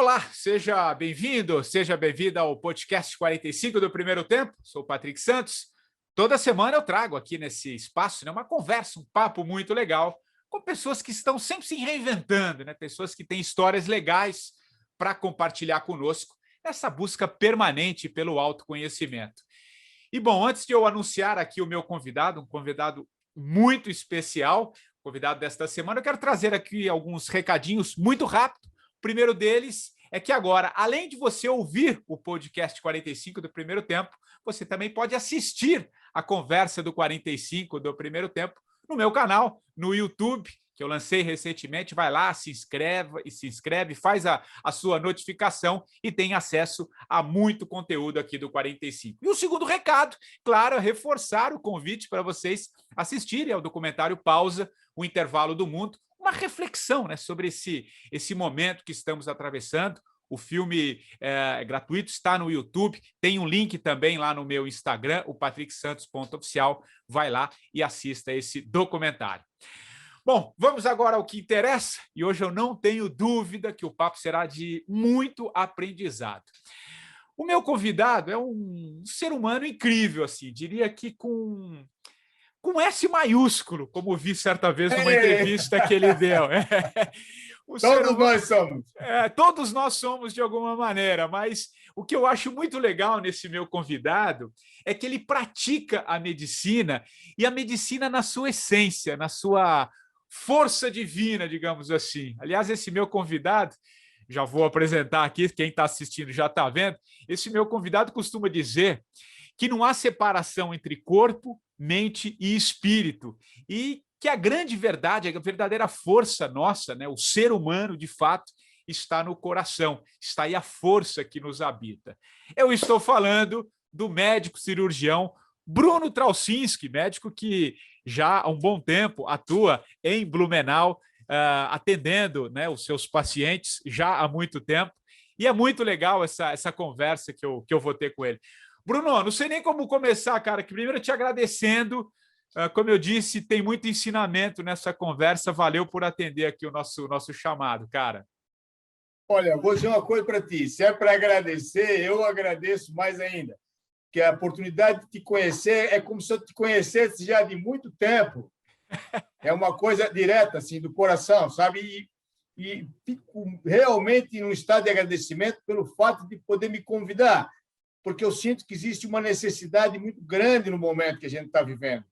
Olá, seja bem-vindo, seja bem-vinda ao podcast 45 do Primeiro Tempo. Sou o Patrick Santos. Toda semana eu trago aqui nesse espaço uma conversa, um papo muito legal com pessoas que estão sempre se reinventando, pessoas que têm histórias legais para compartilhar conosco nessa busca permanente pelo autoconhecimento. E, bom, antes de eu anunciar aqui o meu convidado, um convidado muito especial, convidado desta semana, eu quero trazer aqui alguns recadinhos muito rápido. O primeiro deles é que agora, além de você ouvir o podcast 45 do Primeiro Tempo, você também pode assistir a conversa do 45 do Primeiro Tempo no meu canal, no YouTube, que eu lancei recentemente. Vai lá, se inscreve, faz a sua notificação e tem acesso a muito conteúdo aqui do 45. E o segundo recado, claro, é reforçar o convite para vocês assistirem ao documentário Pausa, o Intervalo do Mundo, uma reflexão sobre esse momento que estamos atravessando. O filme é gratuito, está no YouTube, tem um link também lá no meu Instagram, o patricksantos.oficial. Vai lá e assista esse documentário. Bom, vamos agora ao que interessa, e hoje eu não tenho dúvida que o papo será de muito aprendizado. O meu convidado é um ser humano incrível, assim, diria que com S maiúsculo, como vi certa vez numa entrevista que ele deu. Todos nós somos de alguma maneira, mas o que eu acho muito legal nesse meu convidado é que ele pratica a medicina, e a medicina na sua essência, na sua força divina, digamos assim. Aliás, esse meu convidado, já vou apresentar aqui, quem está assistindo já está vendo, esse meu convidado costuma dizer que não há separação entre corpo, mente e espírito, e que a grande verdade, a verdadeira força nossa, o ser humano, de fato, está no coração, está aí a força que nos habita. Eu estou falando do médico cirurgião Bruno Traucinski, médico que já há um bom tempo atua em Blumenau, atendendo os seus pacientes já há muito tempo, e é muito legal essa conversa que eu vou ter com ele. Bruno, não sei nem como começar, cara, que primeiro te agradecendo. Como eu disse, tem muito ensinamento nessa conversa. Valeu por atender aqui o nosso chamado, cara. Olha, vou dizer uma coisa para ti. Se é para agradecer, eu agradeço mais ainda. Porque a oportunidade de te conhecer é como se eu te conhecesse já de muito tempo. É uma coisa direta, assim, do coração, sabe? E fico realmente num estado de agradecimento pelo fato de poder me convidar, porque eu sinto que existe uma necessidade muito grande no momento que a gente está vivendo.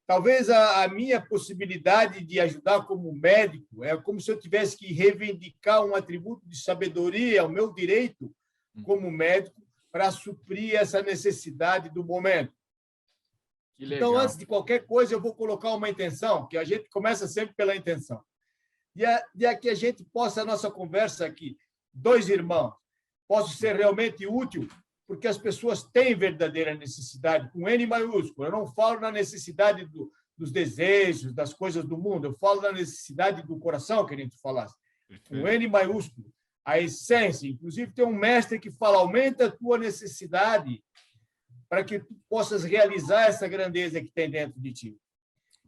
Talvez a minha possibilidade de ajudar como médico é como se eu tivesse que reivindicar um atributo de sabedoria, o meu direito como médico, para suprir essa necessidade do momento. Que legal. Então, antes de qualquer coisa, eu vou colocar uma intenção, que a gente começa sempre pela intenção. E que a gente possa, a nossa conversa aqui, dois irmãos, possa ser realmente útil, porque as pessoas têm verdadeira necessidade, com N maiúsculo. Eu não falo na necessidade dos desejos, das coisas do mundo, eu falo na necessidade do coração, que a gente falasse, com N maiúsculo, a essência. Inclusive, tem um mestre que fala, aumenta a tua necessidade para que tu possas realizar essa grandeza que tem dentro de ti.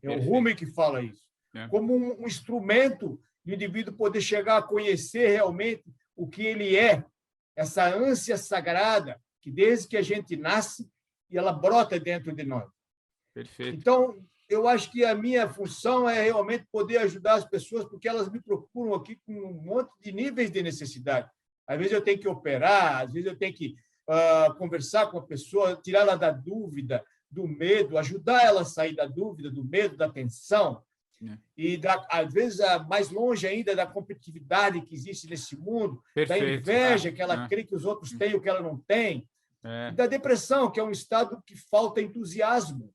É o Rumi que fala isso. Como um instrumento de o indivíduo poder chegar a conhecer realmente o que ele é, essa ânsia sagrada, que desde que a gente nasce, e ela brota dentro de nós. Perfeito. Então, eu acho que a minha função é realmente poder ajudar as pessoas, porque elas me procuram aqui com um monte de níveis de necessidade. Às vezes eu tenho que operar, às vezes eu tenho que conversar com a pessoa, tirar ela da dúvida, do medo, ajudar ela a sair da dúvida, do medo, da tensão. E, às vezes, mais longe ainda da competitividade que existe nesse mundo, Perfeito. Da inveja que ela crê que os outros têm o que ela não tem, e da depressão, que é um estado que falta entusiasmo.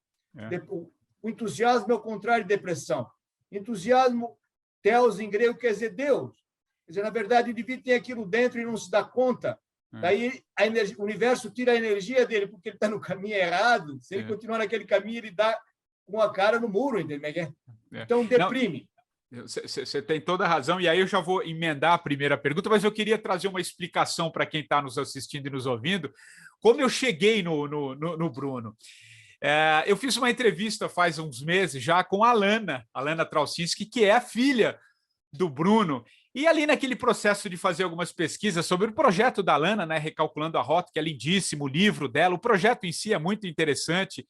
O entusiasmo é o contrário de depressão. Entusiasmo, theos em grego, quer dizer Deus. Quer dizer, na verdade, o indivíduo tem aquilo dentro e não se dá conta. Daí o universo tira a energia dele porque ele está no caminho errado. Se ele continuar naquele caminho, ele dá com a cara no muro, entendeu? Então, deprime. Você tem toda a razão, e aí eu já vou emendar a primeira pergunta, mas eu queria trazer uma explicação para quem está nos assistindo e nos ouvindo, como eu cheguei no Bruno. Eu fiz uma entrevista faz uns meses já com a Alana Traucinski, que é a filha do Bruno, E ali naquele processo de fazer algumas pesquisas sobre o projeto da Lana, né, Recalculando a Rota, que é lindíssimo, o livro dela, o projeto em si é muito interessante.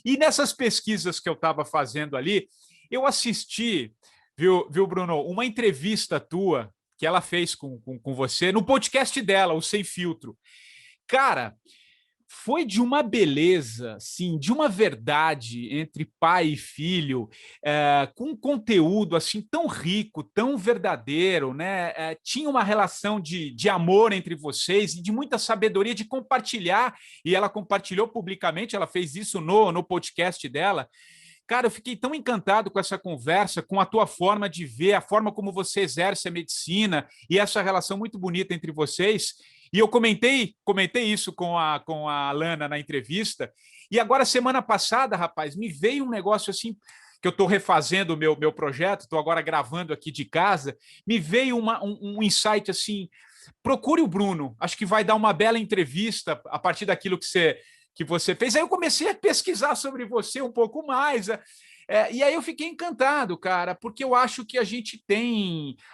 E nessas pesquisas que eu estava fazendo ali, eu assisti, viu, Bruno, uma entrevista tua que ela fez com você no podcast dela, o Sem Filtro. Cara, foi de uma beleza, sim, de uma verdade entre pai e filho, com um conteúdo assim tão rico, tão verdadeiro, né? Tinha uma relação de amor entre vocês e de muita sabedoria de compartilhar, e ela compartilhou publicamente, ela fez isso no podcast dela. Cara, eu fiquei tão encantado com essa conversa, com a tua forma de ver, a forma como você exerce a medicina e essa relação muito bonita entre vocês. E eu comentei isso com a Lana na entrevista. E agora, semana passada, rapaz, me veio um negócio assim, que eu estou refazendo o meu projeto, estou agora gravando aqui de casa, me veio um insight assim, procure o Bruno, acho que vai dar uma bela entrevista a partir daquilo que você fez. Aí eu comecei a pesquisar sobre você um pouco mais. E aí eu fiquei encantado, cara, porque eu acho que a gente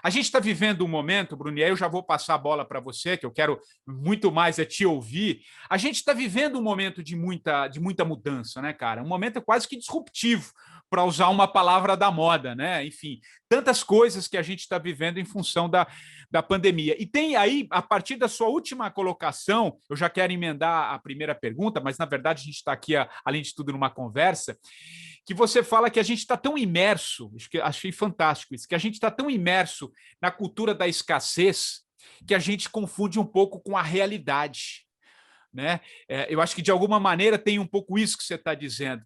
está vivendo um momento, Bruno, e aí eu já vou passar a bola para você, que eu quero muito mais te ouvir. A gente está vivendo um momento de muita mudança, né, cara? Um momento quase que disruptivo, para usar uma palavra da moda, né? Enfim, tantas coisas que a gente está vivendo em função da pandemia. E tem aí, a partir da sua última colocação, eu já quero emendar a primeira pergunta, mas na verdade a gente está aqui, além de tudo, numa conversa, que você fala que a gente está tão imerso, achei fantástico isso, que a gente está tão imerso na cultura da escassez que a gente confunde um pouco com a realidade. Né? Eu acho que, de alguma maneira, tem um pouco isso que você está dizendo.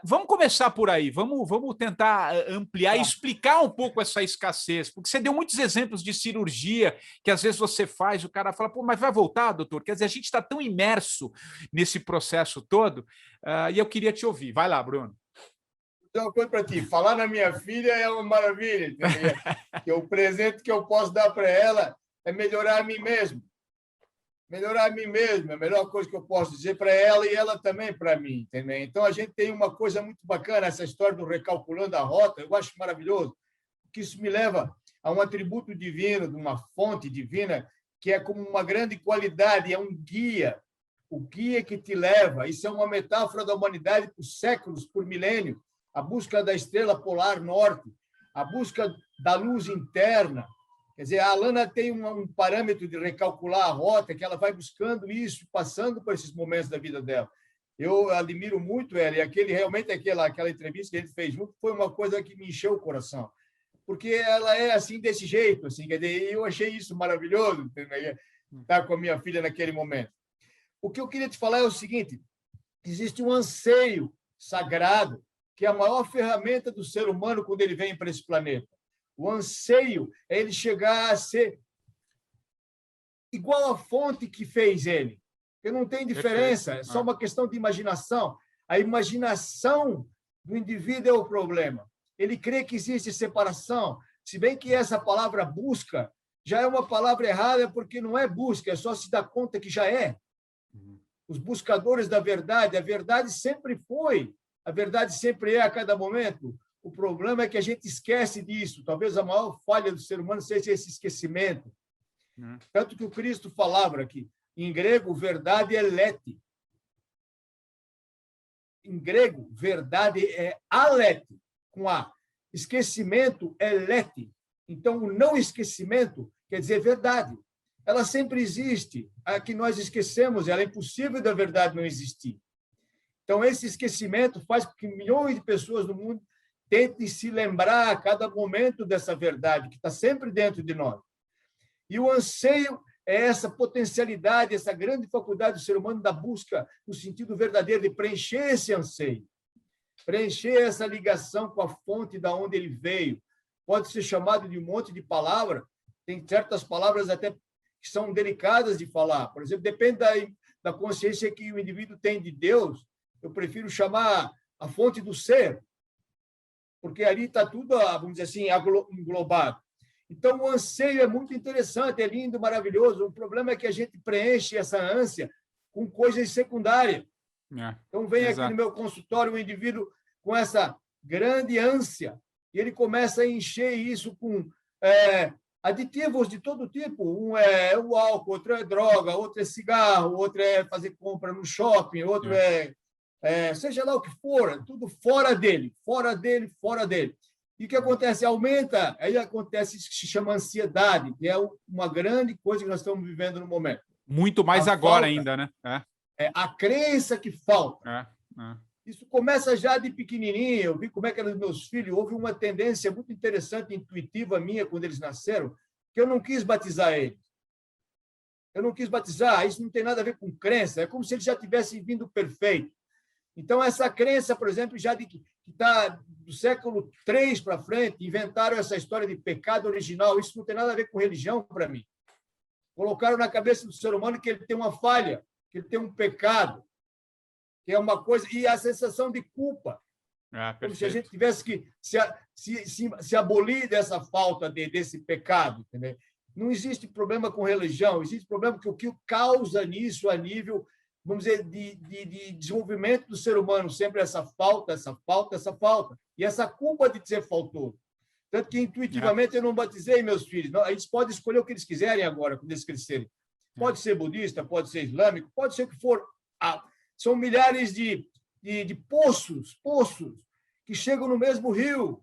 Vamos começar por aí, vamos tentar ampliar e explicar um pouco essa escassez, porque você deu muitos exemplos de cirurgia que às vezes você faz, o cara fala, pô, mas vai voltar, doutor? Quer dizer, a gente está tão imerso nesse processo todo, e eu queria te ouvir. Vai lá, Bruno. Então, uma coisa para ti, falar na minha filha é uma maravilha, entendeu? Que o presente que eu posso dar para ela é melhorar a mim mesmo. Melhorar a mim mesmo, é a melhor coisa que eu posso dizer para ela e ela também para mim, entendeu? Então, a gente tem uma coisa muito bacana, essa história do recalculando a rota, eu acho maravilhoso, porque isso me leva a um atributo divino, de uma fonte divina, que é como uma grande qualidade, é um guia, o guia que te leva. Isso é uma metáfora da humanidade por séculos, por milênios, a busca da estrela polar norte, a busca da luz interna. Quer dizer, a Lana tem um parâmetro de recalcular a rota, que ela vai buscando isso, passando por esses momentos da vida dela. Eu admiro muito ela, e realmente aquela entrevista que a gente fez junto foi uma coisa que me encheu o coração, porque ela é assim, desse jeito, assim, quer dizer, eu achei isso maravilhoso, estar com a minha filha naquele momento. O que eu queria te falar é o seguinte, existe um anseio sagrado, que é a maior ferramenta do ser humano quando ele vem para esse planeta. O anseio é ele chegar a ser igual à fonte que fez ele. Porque não tem diferença, é só uma questão de imaginação. A imaginação do indivíduo é o problema. Ele crê que existe separação, se bem que essa palavra busca já é uma palavra errada, porque não é busca, é só se dar conta que já é. Os buscadores da verdade, a verdade sempre foi, a verdade sempre é a cada momento. O problema é que a gente esquece disso. Talvez a maior falha do ser humano seja esse esquecimento. Tanto que o Cristo falava aqui, em grego, verdade é lete. Em grego, verdade é alete, com A. Esquecimento é lete. Então, o não esquecimento quer dizer verdade. Ela sempre existe. A que nós esquecemos, ela é impossível da verdade não existir. Então, esse esquecimento faz com que milhões de pessoas no mundo tentem se lembrar a cada momento dessa verdade que está sempre dentro de nós. E o anseio é essa potencialidade, essa grande faculdade do ser humano da busca no sentido verdadeiro de preencher esse anseio, preencher essa ligação com a fonte da onde ele veio. Pode ser chamado de um monte de palavras, tem certas palavras até que são delicadas de falar. Por exemplo, depende da consciência que o indivíduo tem de Deus, eu prefiro chamar a fonte do ser, porque ali está tudo, vamos dizer assim, englobado. Então, o anseio é muito interessante, é lindo, maravilhoso. O problema é que a gente preenche essa ânsia com coisas secundárias. Então, vem aqui no meu consultório um indivíduo com essa grande ânsia, e ele começa a encher isso com aditivos de todo tipo. Um é o álcool, outro é droga, outro é cigarro, outro é fazer compra no shopping, outro seja lá o que for, tudo fora dele, fora dele, fora dele. E o que acontece? Aumenta, aí acontece isso que se chama ansiedade, que é uma grande coisa que nós estamos vivendo no momento. Muito mais A agora falta, ainda, né? é a crença que falta. É. Isso começa já de pequenininho. Eu vi como é que eram os meus filhos. Houve uma tendência muito interessante, intuitiva minha, quando eles nasceram, que eu não quis batizar eles. Eu não quis batizar. Isso não tem nada a ver com crença. É como se eles já tivessem vindo perfeito. Então, essa crença, por exemplo, já que está do século III para frente, inventaram essa história de pecado original. Isso não tem nada a ver com religião para mim. Colocaram na cabeça do ser humano que ele tem uma falha, que ele tem um pecado, que é uma coisa, e a sensação de culpa. Como se a gente tivesse que se abolir dessa falta desse pecado. Entendeu? Não existe problema com religião, existe problema que o que causa nisso a nível, vamos dizer, de desenvolvimento do ser humano, sempre essa falta, e essa culpa de ser faltoso. Tanto que, intuitivamente, eu não batizei meus filhos. Eles podem escolher o que eles quiserem agora, quando eles crescerem. Pode ser budista, pode ser islâmico, pode ser o que for. São milhares de poços que chegam no mesmo rio.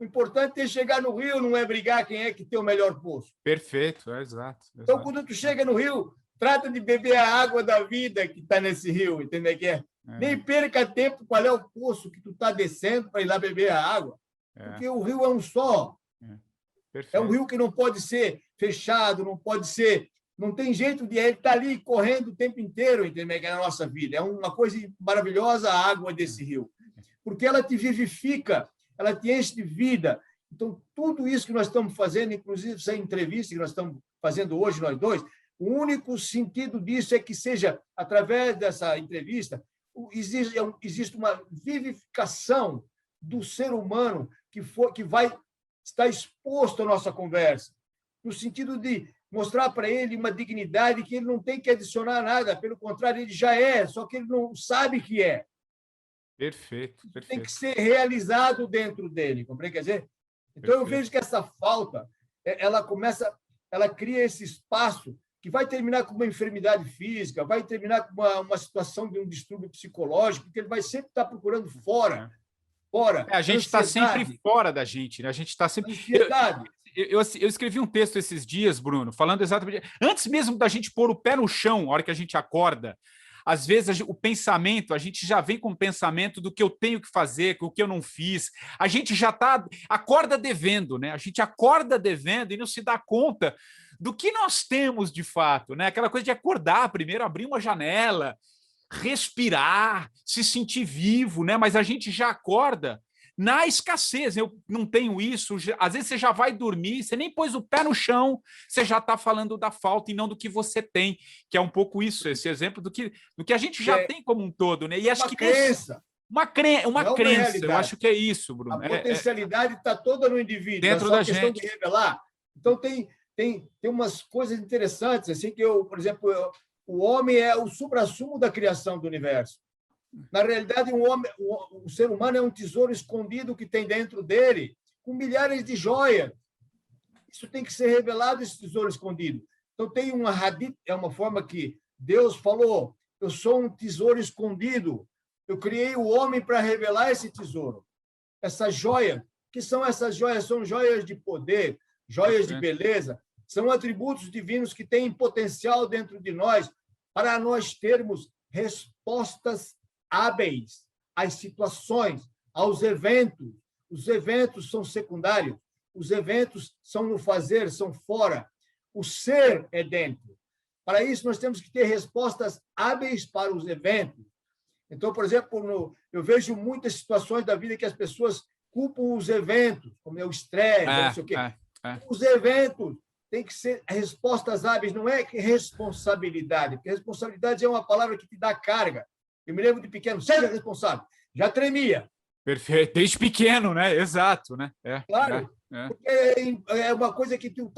O importante é chegar no rio, não é brigar quem é que tem o melhor poço. Perfeito, exato. Então, quando tu chega no rio, trata de beber a água da vida que está nesse rio, entendeu? Nem perca tempo qual é o poço que tu está descendo para ir lá beber a água. Porque o rio é um só. É um rio que não pode ser fechado, não pode ser... Não tem jeito de ele estar ali correndo o tempo inteiro, entendeu? Que é a nossa vida. É uma coisa maravilhosa a água desse rio. Porque ela te vivifica, ela te enche de vida. Então, tudo isso que nós estamos fazendo, inclusive essa entrevista que nós estamos fazendo hoje, nós dois, o único sentido disso é que seja, através dessa entrevista, existe uma vivificação do ser humano que vai estar exposto à nossa conversa, no sentido de mostrar para ele uma dignidade que ele não tem que adicionar nada, pelo contrário, ele já é, só que ele não sabe que é. Perfeito. Tem que ser realizado dentro dele, compreende? Quer dizer? Então, eu vejo que essa falta, ela cria esse espaço que vai terminar com uma enfermidade física, vai terminar com uma situação de um distúrbio psicológico, porque ele vai sempre estar procurando fora. A gente está sempre fora da gente, né? A gente está sempre... Ansiedade. Eu escrevi um texto esses dias, Bruno, falando exatamente... Antes mesmo da gente pôr o pé no chão, a hora que a gente acorda, às vezes o pensamento, a gente já vem com o pensamento do que eu tenho que fazer, o que eu não fiz. A gente já acorda devendo, né? A gente acorda devendo e não se dá conta do que nós temos de fato, né? Aquela coisa de acordar primeiro, abrir uma janela, respirar, se sentir vivo, né? Mas a gente já acorda na escassez. Eu não tenho isso. Às vezes você já vai dormir, você nem pôs o pé no chão, você já está falando da falta e não do que você tem, que é um pouco isso, esse exemplo do que a gente já tem como um todo, né? E acho que crença. Uma crença, eu acho que é isso, Bruno. A potencialidade está toda no indivíduo, dentro da questão gente. De revelar. Então, tem umas coisas interessantes, assim, que por exemplo, o homem é o suprassumo da criação do universo. Na realidade, o ser humano é um tesouro escondido que tem dentro dele, com milhares de joias. Isso tem que ser revelado, esse tesouro escondido. Então, tem uma forma que Deus falou, eu sou um tesouro escondido. Eu criei o homem para revelar esse tesouro. Essa joia, que são essas joias? São joias de poder, joias de beleza, são atributos divinos que têm potencial dentro de nós para nós termos respostas hábeis às situações, aos eventos. Os eventos são secundários, os eventos são no fazer, são fora. O ser é dentro. Para isso, nós temos que ter respostas hábeis para os eventos. Então, por exemplo, eu vejo muitas situações da vida que as pessoas culpam os eventos, como é o estresse, não sei o quê. Os eventos têm que ser respostas hábeis, não é responsabilidade, porque responsabilidade é uma palavra que te dá carga. Eu me lembro de pequeno, seja responsável, já tremia. Perfeito, desde pequeno, né? Exato, né? Claro, porque é uma coisa que tu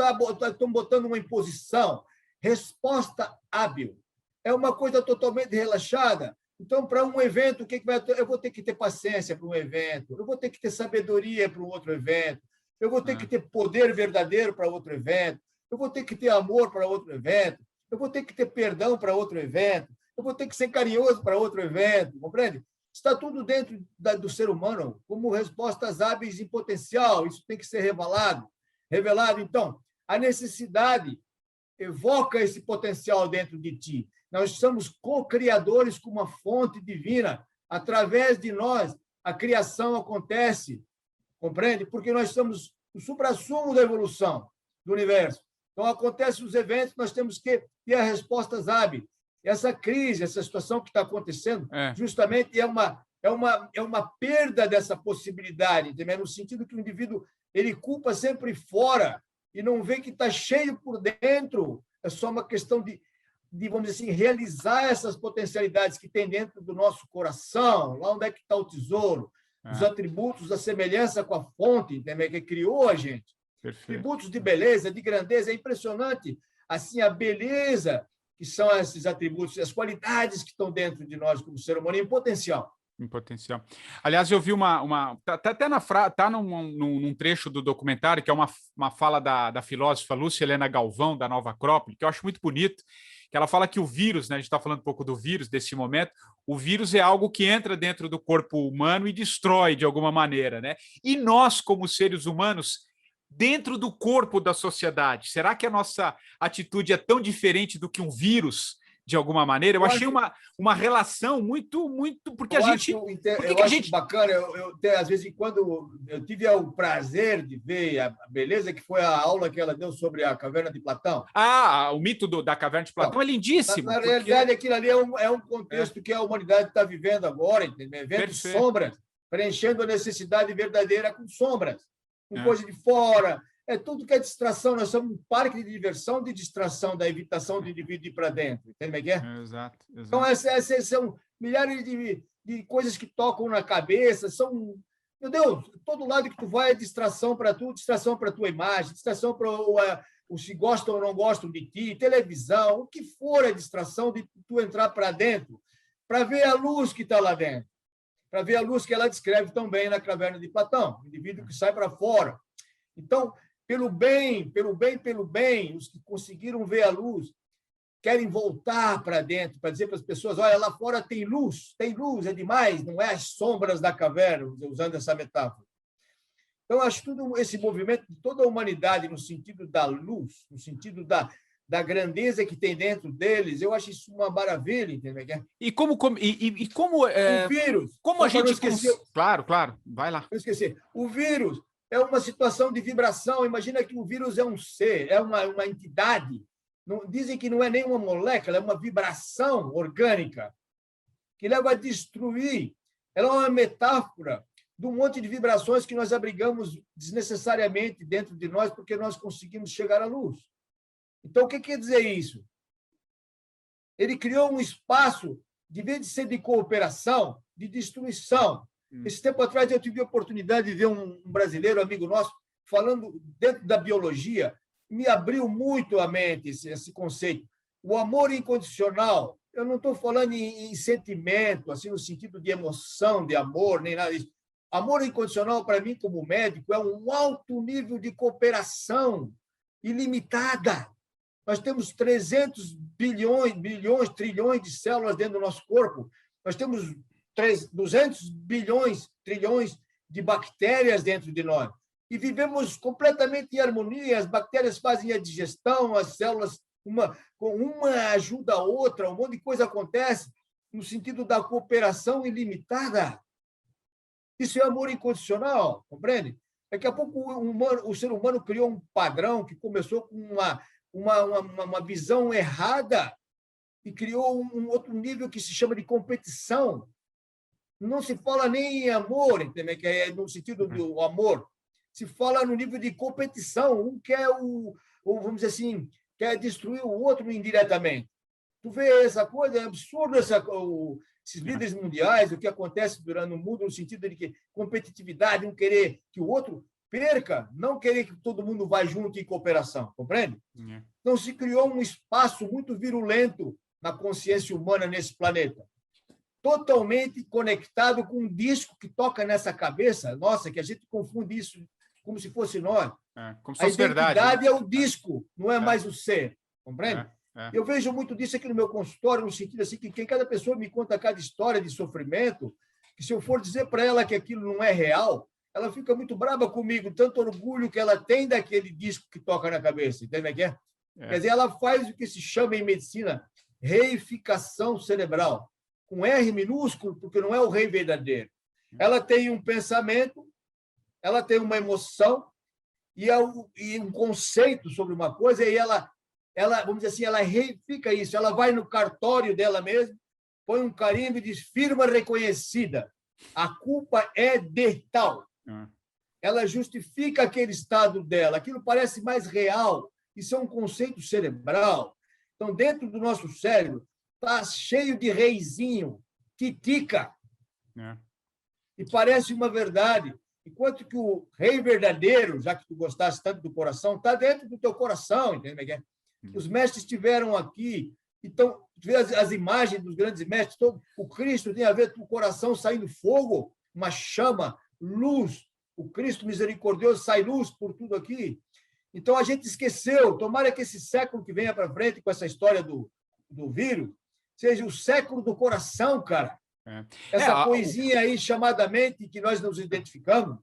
estão botando uma imposição. Resposta hábil. É uma coisa totalmente relaxada. Então, para um evento, o que vai ter? Eu vou ter que ter paciência para um evento, eu vou ter que ter sabedoria para um outro evento, eu vou ter que ter poder verdadeiro para outro evento, eu vou ter que ter amor para outro evento, eu vou ter que ter perdão para outro evento, eu vou ter que ser carinhoso para outro evento, compreende? Está tudo dentro do ser humano, como respostas hábeis em potencial, isso tem que ser revelado. Então, a necessidade evoca esse potencial dentro de ti. Nós somos co-criadores com uma fonte divina. Através de nós, a criação acontece, compreende? Porque nós somos o suprassumo da evolução do universo. Então, acontecem os eventos, nós temos que ter as respostas hábeis. Essa crise, essa situação que está acontecendo, justamente é uma perda dessa possibilidade, entendeu? No sentido que o indivíduo ele culpa sempre fora e não vê que está cheio por dentro. É só uma questão de, vamos dizer assim, realizar essas potencialidades que tem dentro do nosso coração, lá onde é que está o tesouro, os atributos da semelhança com a fonte, entendeu? Que criou a gente. Perfeito. Atributos de beleza, de grandeza, é impressionante. Assim, a beleza que são esses atributos, as qualidades que estão dentro de nós como ser humano, em potencial. Em potencial. Aliás, eu vi tá até num trecho do documentário, que é uma fala da filósofa Lúcia Helena Galvão, da Nova Acrópole, que eu acho muito bonito, que ela fala que o vírus, né, a gente está falando um pouco do vírus desse momento, o vírus é algo que entra dentro do corpo humano e destrói de alguma maneira, né? E nós, como seres humanos, dentro do corpo da sociedade, será que a nossa atitude é tão diferente do que um vírus, de alguma maneira? Eu achei uma relação muito, porque a gente... Eu acho bacana, às vezes, quando eu tive o prazer de ver a beleza, que foi a aula que ela deu sobre a Caverna de Platão. O mito da Caverna de Platão é lindíssimo. Na realidade, aquilo ali é um contexto que a humanidade está vivendo agora, entendeu? Vendo sombras, preenchendo a necessidade verdadeira com sombras. Com coisa de fora, é tudo que é distração. Nós somos um parque de diversão, de distração, da evitação do indivíduo ir para dentro. Entende o que é? Exato. Então, essas são milhares de coisas que tocam na cabeça, meu Deus, todo lado que tu vai é distração para tu, distração para tua imagem, distração para se gostam ou não gostam de ti, televisão, o que for é distração de tu entrar para dentro, para ver a luz que está lá dentro. Para ver a luz que ela descreve tão bem na Caverna de Platão, o indivíduo que sai para fora. Então, pelo bem, os que conseguiram ver a luz querem voltar para dentro, para dizer para as pessoas, olha, lá fora tem luz, é demais, não é as sombras da caverna, usando essa metáfora. Então, acho todo esse movimento de toda a humanidade no sentido da luz, no sentido da grandeza que tem dentro deles, eu acho isso uma maravilha, entendeu? E como o vírus, como a gente esqueceu? Claro, vai lá. Não esquecer. O vírus é uma situação de vibração. Imagina que o vírus é um ser, é uma entidade. Dizem que não é nem uma molécula, é uma vibração orgânica que leva a destruir. Ela é uma metáfora de um monte de vibrações que nós abrigamos desnecessariamente dentro de nós porque nós conseguimos chegar à luz. Então, o que quer dizer isso? Ele criou um espaço, de vez de ser de cooperação, de destruição. Esse tempo atrás, eu tive a oportunidade de ver um brasileiro, amigo nosso, falando dentro da biologia, me abriu muito a mente esse conceito. O amor incondicional, eu não estou falando em sentimento, assim, no sentido de emoção, de amor, nem nada disso. Amor incondicional, para mim, como médico, é um alto nível de cooperação ilimitada. Nós temos 300 bilhões, trilhões de células dentro do nosso corpo. Nós temos 200 bilhões, trilhões de bactérias dentro de nós. E vivemos completamente em harmonia. As bactérias fazem a digestão, as células, uma ajuda a outra, um monte de coisa acontece no sentido da cooperação ilimitada. Isso é amor incondicional, compreende? Daqui a pouco o ser humano criou um padrão que começou com uma visão errada e criou um outro nível que se chama de competição. Não se fala nem em amor, entendeu? Que é no sentido do amor. Se fala no nível de competição. Um quer vamos dizer assim, quer destruir o outro indiretamente. Tu vê essa coisa, é absurdo esses líderes mundiais, o que acontece durante o mundo, no sentido de que competitividade, um querer que o outro perca, não querer que todo mundo vá junto em cooperação, compreende? Então, se criou um espaço muito virulento na consciência humana nesse planeta, totalmente conectado com um disco que toca nessa cabeça, nossa, que a gente confunde isso como se fosse nós. Como se A fosse identidade verdade, né? é o disco, não é mais o ser, compreende? É. Eu vejo muito disso aqui no meu consultório, no sentido assim que cada pessoa me conta cada história de sofrimento, que se eu for dizer para ela que aquilo não é real, ela fica muito brava comigo, tanto orgulho que ela tem daquele disco que toca na cabeça, entende o que é? Quer dizer, ela faz o que se chama em medicina reificação cerebral, com R minúsculo, porque não é o rei verdadeiro. Ela tem um pensamento, ela tem uma emoção e um conceito sobre uma coisa, e ela, vamos dizer assim, ela reifica isso, ela vai no cartório dela mesma, põe um carimbo e diz firma reconhecida, a culpa é de tal. Ela justifica aquele estado dela, aquilo parece mais real, isso é um conceito cerebral. Então, dentro do nosso cérebro, está cheio de reizinho, que tica, e parece uma verdade. Enquanto que o rei verdadeiro, já que tu gostasse tanto do coração, está dentro do teu coração, entende? Os mestres estiveram aqui, então, tu vê as imagens dos grandes mestres, o Cristo tem a ver com o coração saindo fogo, uma chama, luz, o Cristo misericordioso sai luz por tudo aqui. Então, a gente esqueceu, tomara que esse século que venha para frente com essa história do vírus, seja o século do coração, cara. Essa coisinha aí, chamadamente, que nós nos identificamos,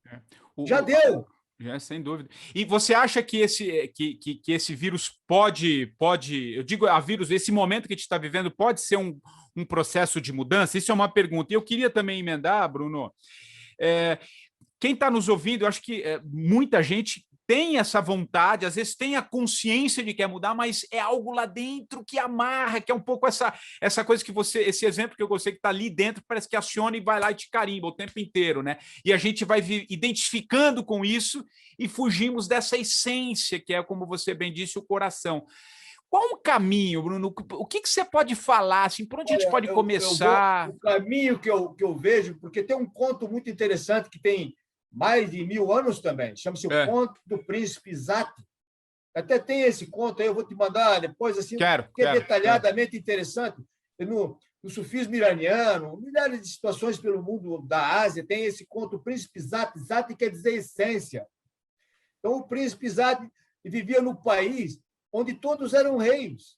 já deu. Sem dúvida. E você acha que esse vírus pode, eu digo, esse momento que a gente está vivendo pode ser um processo de mudança? Isso é uma pergunta. E eu queria também emendar, Bruno, quem está nos ouvindo, eu acho que muita gente tem essa vontade, às vezes tem a consciência de que quer mudar, mas é algo lá dentro que amarra, que é um pouco essa coisa que esse exemplo que eu gostei que está ali dentro, parece que aciona e vai lá e te carimba o tempo inteiro, né? E a gente vai identificando com isso e fugimos dessa essência, que é, como você bem disse, o coração. Qual o caminho, Bruno? O que você pode falar? Assim, por onde a gente pode começar? O caminho que eu vejo, porque tem um conto muito interessante que tem mais de 1000 anos também, chama-se O Conto do Príncipe Zati. Até tem esse conto aí, eu vou te mandar depois, assim, porque é detalhadamente interessante. No sufismo iraniano, milhares de situações pelo mundo da Ásia, tem esse conto, o Príncipe Zati. Zati quer dizer essência. Então, o Príncipe Zati vivia no país onde todos eram reis.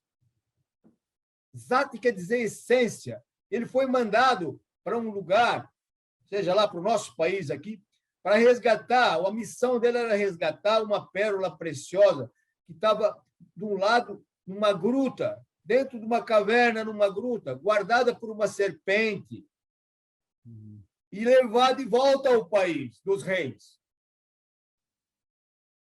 Zati quer dizer essência. Ele foi mandado para um lugar, seja lá para o nosso país aqui, para resgatar, a missão dele era resgatar uma pérola preciosa que estava, de um lado, numa gruta, dentro de uma caverna, numa gruta, guardada por uma serpente, e levar de volta ao país dos reis.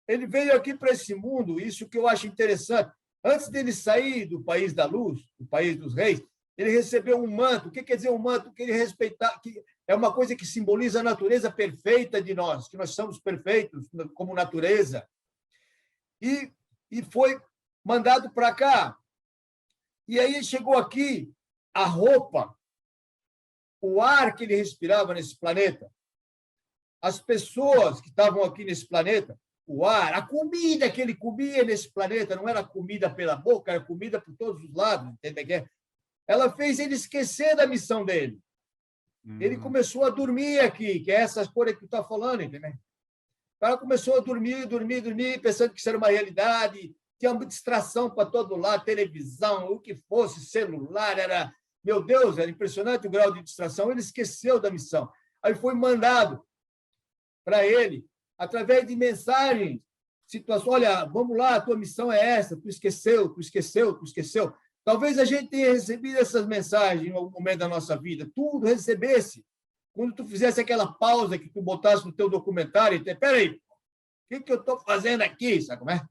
Ele veio aqui para esse mundo, isso que eu acho interessante. Antes dele sair do país da luz, do país dos reis, ele recebeu um manto. O que quer dizer um manto? Que ele respeitar, que é uma coisa que simboliza a natureza perfeita de nós, que nós somos perfeitos como natureza. E foi mandado para cá. E aí chegou aqui a roupa, o ar que ele respirava nesse planeta, as pessoas que estavam aqui nesse planeta, o ar, a comida que ele comia nesse planeta, não era comida pela boca, era comida por todos os lados, entende? Ela fez ele esquecer da missão dele. Ele começou a dormir aqui, que é essas coisas que tu está falando, entendeu? O cara começou a dormir, pensando que isso era uma realidade, tinha uma distração para todo lado, televisão, o que fosse, celular, era... Meu Deus, era impressionante o grau de distração. Ele esqueceu da missão. Aí foi mandado para ele, através de mensagens, situações, olha, vamos lá, a tua missão é essa, tu esqueceu. Talvez a gente tenha recebido essas mensagens em algum momento da nossa vida, tudo recebesse. Quando tu fizesse aquela pausa que tu botasse no teu documentário, e espera aí, o que eu estou fazendo aqui? Sabe como é?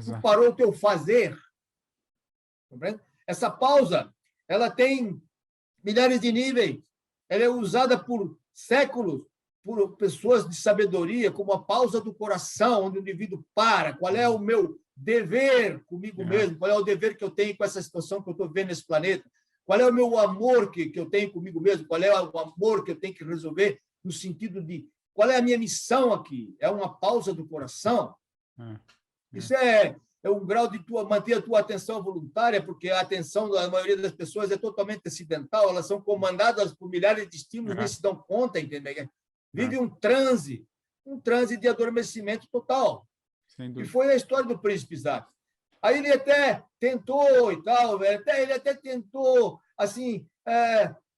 Tu parou o teu fazer. Essa pausa, ela tem milhares de níveis. Ela é usada por séculos por pessoas de sabedoria, como a pausa do coração, onde o indivíduo para. Qual é o meu dever comigo mesmo? Qual é o dever que eu tenho com essa situação que eu estou vendo nesse planeta? Qual é o meu amor que eu tenho comigo mesmo? Qual é o amor que eu tenho que resolver no sentido de qual é a minha missão aqui? É uma pausa do coração? Isso é um grau de manter a tua atenção voluntária, porque a atenção da maioria das pessoas é totalmente acidental, elas são comandadas por milhares de estímulos, nem se dão conta, entendeu? Vive um transe, um transe de adormecimento total. E foi a história do Príncipe Isaac. Aí ele até tentou e tal, ele até tentou assim,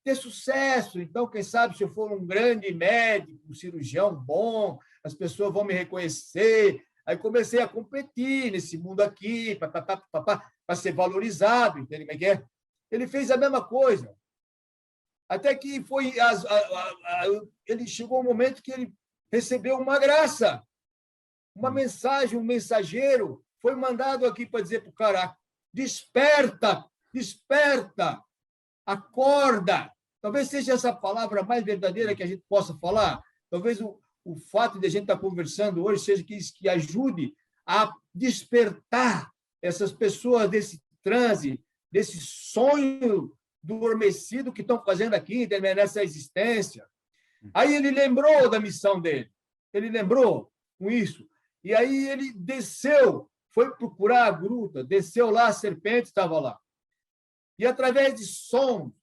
ter sucesso. Então, quem sabe, se eu for um grande médico, um cirurgião bom, as pessoas vão me reconhecer. Aí comecei a competir nesse mundo aqui, para ser valorizado, entende como é que é? Ele fez a mesma coisa. Até que foi ele chegou um momento que ele recebeu uma graça, uma mensagem, um mensageiro foi mandado aqui para dizer para o cara: desperta, desperta, acorda. Talvez seja essa palavra mais verdadeira que a gente possa falar. Talvez o fato de a gente estar conversando hoje seja que ajude a despertar essas pessoas desse transe, desse sonho adormecido que estão fazendo aqui, nessa existência. Aí ele lembrou da missão dele. Ele lembrou com isso. E aí ele desceu, foi procurar a gruta, desceu lá, a serpente estava lá. E através de som,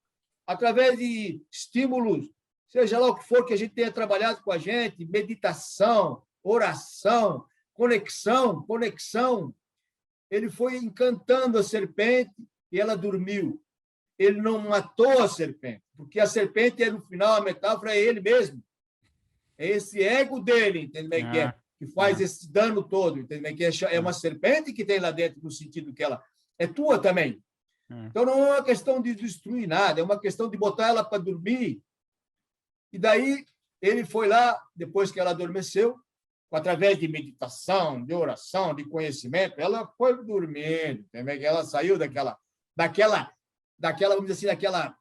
através de estímulos, seja lá o que for que a gente tenha trabalhado com a gente, meditação, oração, conexão, ele foi encantando a serpente e ela dormiu. Ele não matou a serpente, porque a serpente, no final, a metáfora é ele mesmo. É esse ego dele, entende bem que é? Que faz esse dano todo, entende bem que é uma serpente que tem lá dentro, no sentido que ela é tua também. Então, não é uma questão de destruir nada, é uma questão de botar ela para dormir. E daí, ele foi lá, depois que ela adormeceu, através de meditação, de oração, de conhecimento, ela foi dormindo, entende? Ela saiu daquela, vamos dizer assim, daquela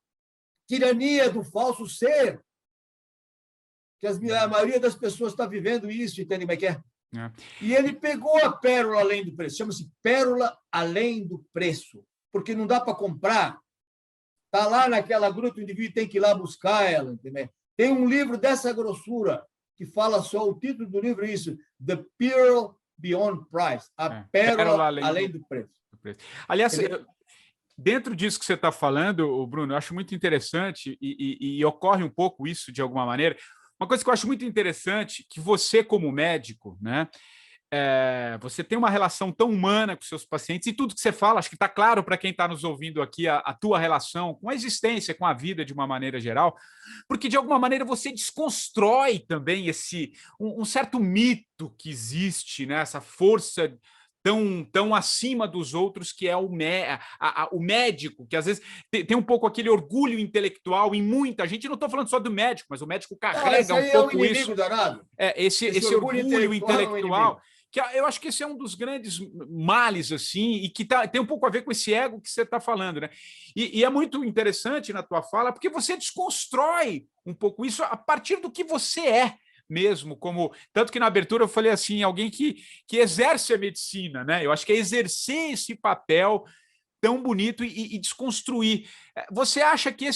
tirania do falso ser, que a maioria das pessoas está vivendo isso, entende como é que é? E ele pegou a pérola além do preço, chama-se pérola além do preço, porque não dá para comprar, está lá naquela gruta, o indivíduo tem que ir lá buscar ela, entendeu? Tem um livro dessa grossura, que fala só, o título do livro é isso, The Pearl Beyond Price, a pérola além do preço. Aliás, dentro disso que você está falando, Bruno, eu acho muito interessante e ocorre um pouco isso de alguma maneira. Uma coisa que eu acho muito interessante, que você, como médico, né, você tem uma relação tão humana com seus pacientes, e tudo que você fala, acho que está claro para quem está nos ouvindo aqui a tua relação com a existência, com a vida de uma maneira geral, porque de alguma maneira você desconstrói também um certo mito que existe, né, essa força tão acima dos outros, que é o médico, que às vezes tem um pouco aquele orgulho intelectual em muita gente. Não estou falando só do médico, mas o médico carrega um pouco isso. Danado. Esse orgulho intelectual, que eu acho que esse é um dos grandes males, assim, e que tem um pouco a ver com esse ego que você está falando, né? E é muito interessante na tua fala, porque você desconstrói um pouco isso a partir do que você é mesmo, tanto que na abertura eu falei assim, alguém que exerce a medicina, né? Eu acho que é exercer esse papel tão bonito e desconstruir. Você acha que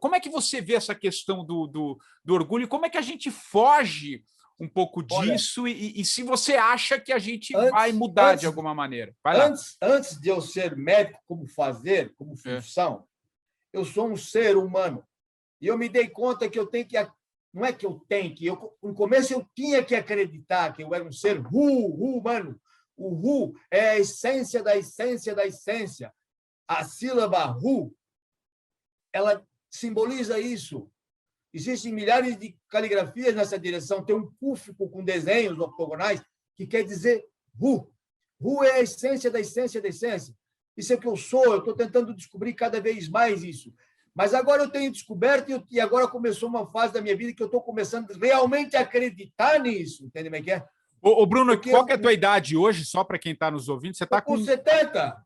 como é que você vê essa questão do orgulho? Como é que a gente foge um pouco disso? E se você acha que a gente vai mudar de alguma maneira? Vai lá. Antes de eu ser médico, como função, eu sou um ser humano. E eu me dei conta que eu tenho que... Não é que eu tenho que... No começo eu tinha que acreditar que eu era um ser humano. O ru é a essência da essência da essência. A sílaba ru, ela simboliza isso. Existem milhares de caligrafias nessa direção. Tem um cúfico com desenhos octogonais que quer dizer ru. Ru é a essência da essência da essência. Isso é o que eu sou. Eu estou tentando descobrir cada vez mais isso. Mas agora eu tenho descoberto e agora começou uma fase da minha vida que eu estou começando realmente a acreditar nisso. Entende como é que é? Ô, Bruno, qual que é a tua idade hoje, só para quem está nos ouvindo? Você está com 70.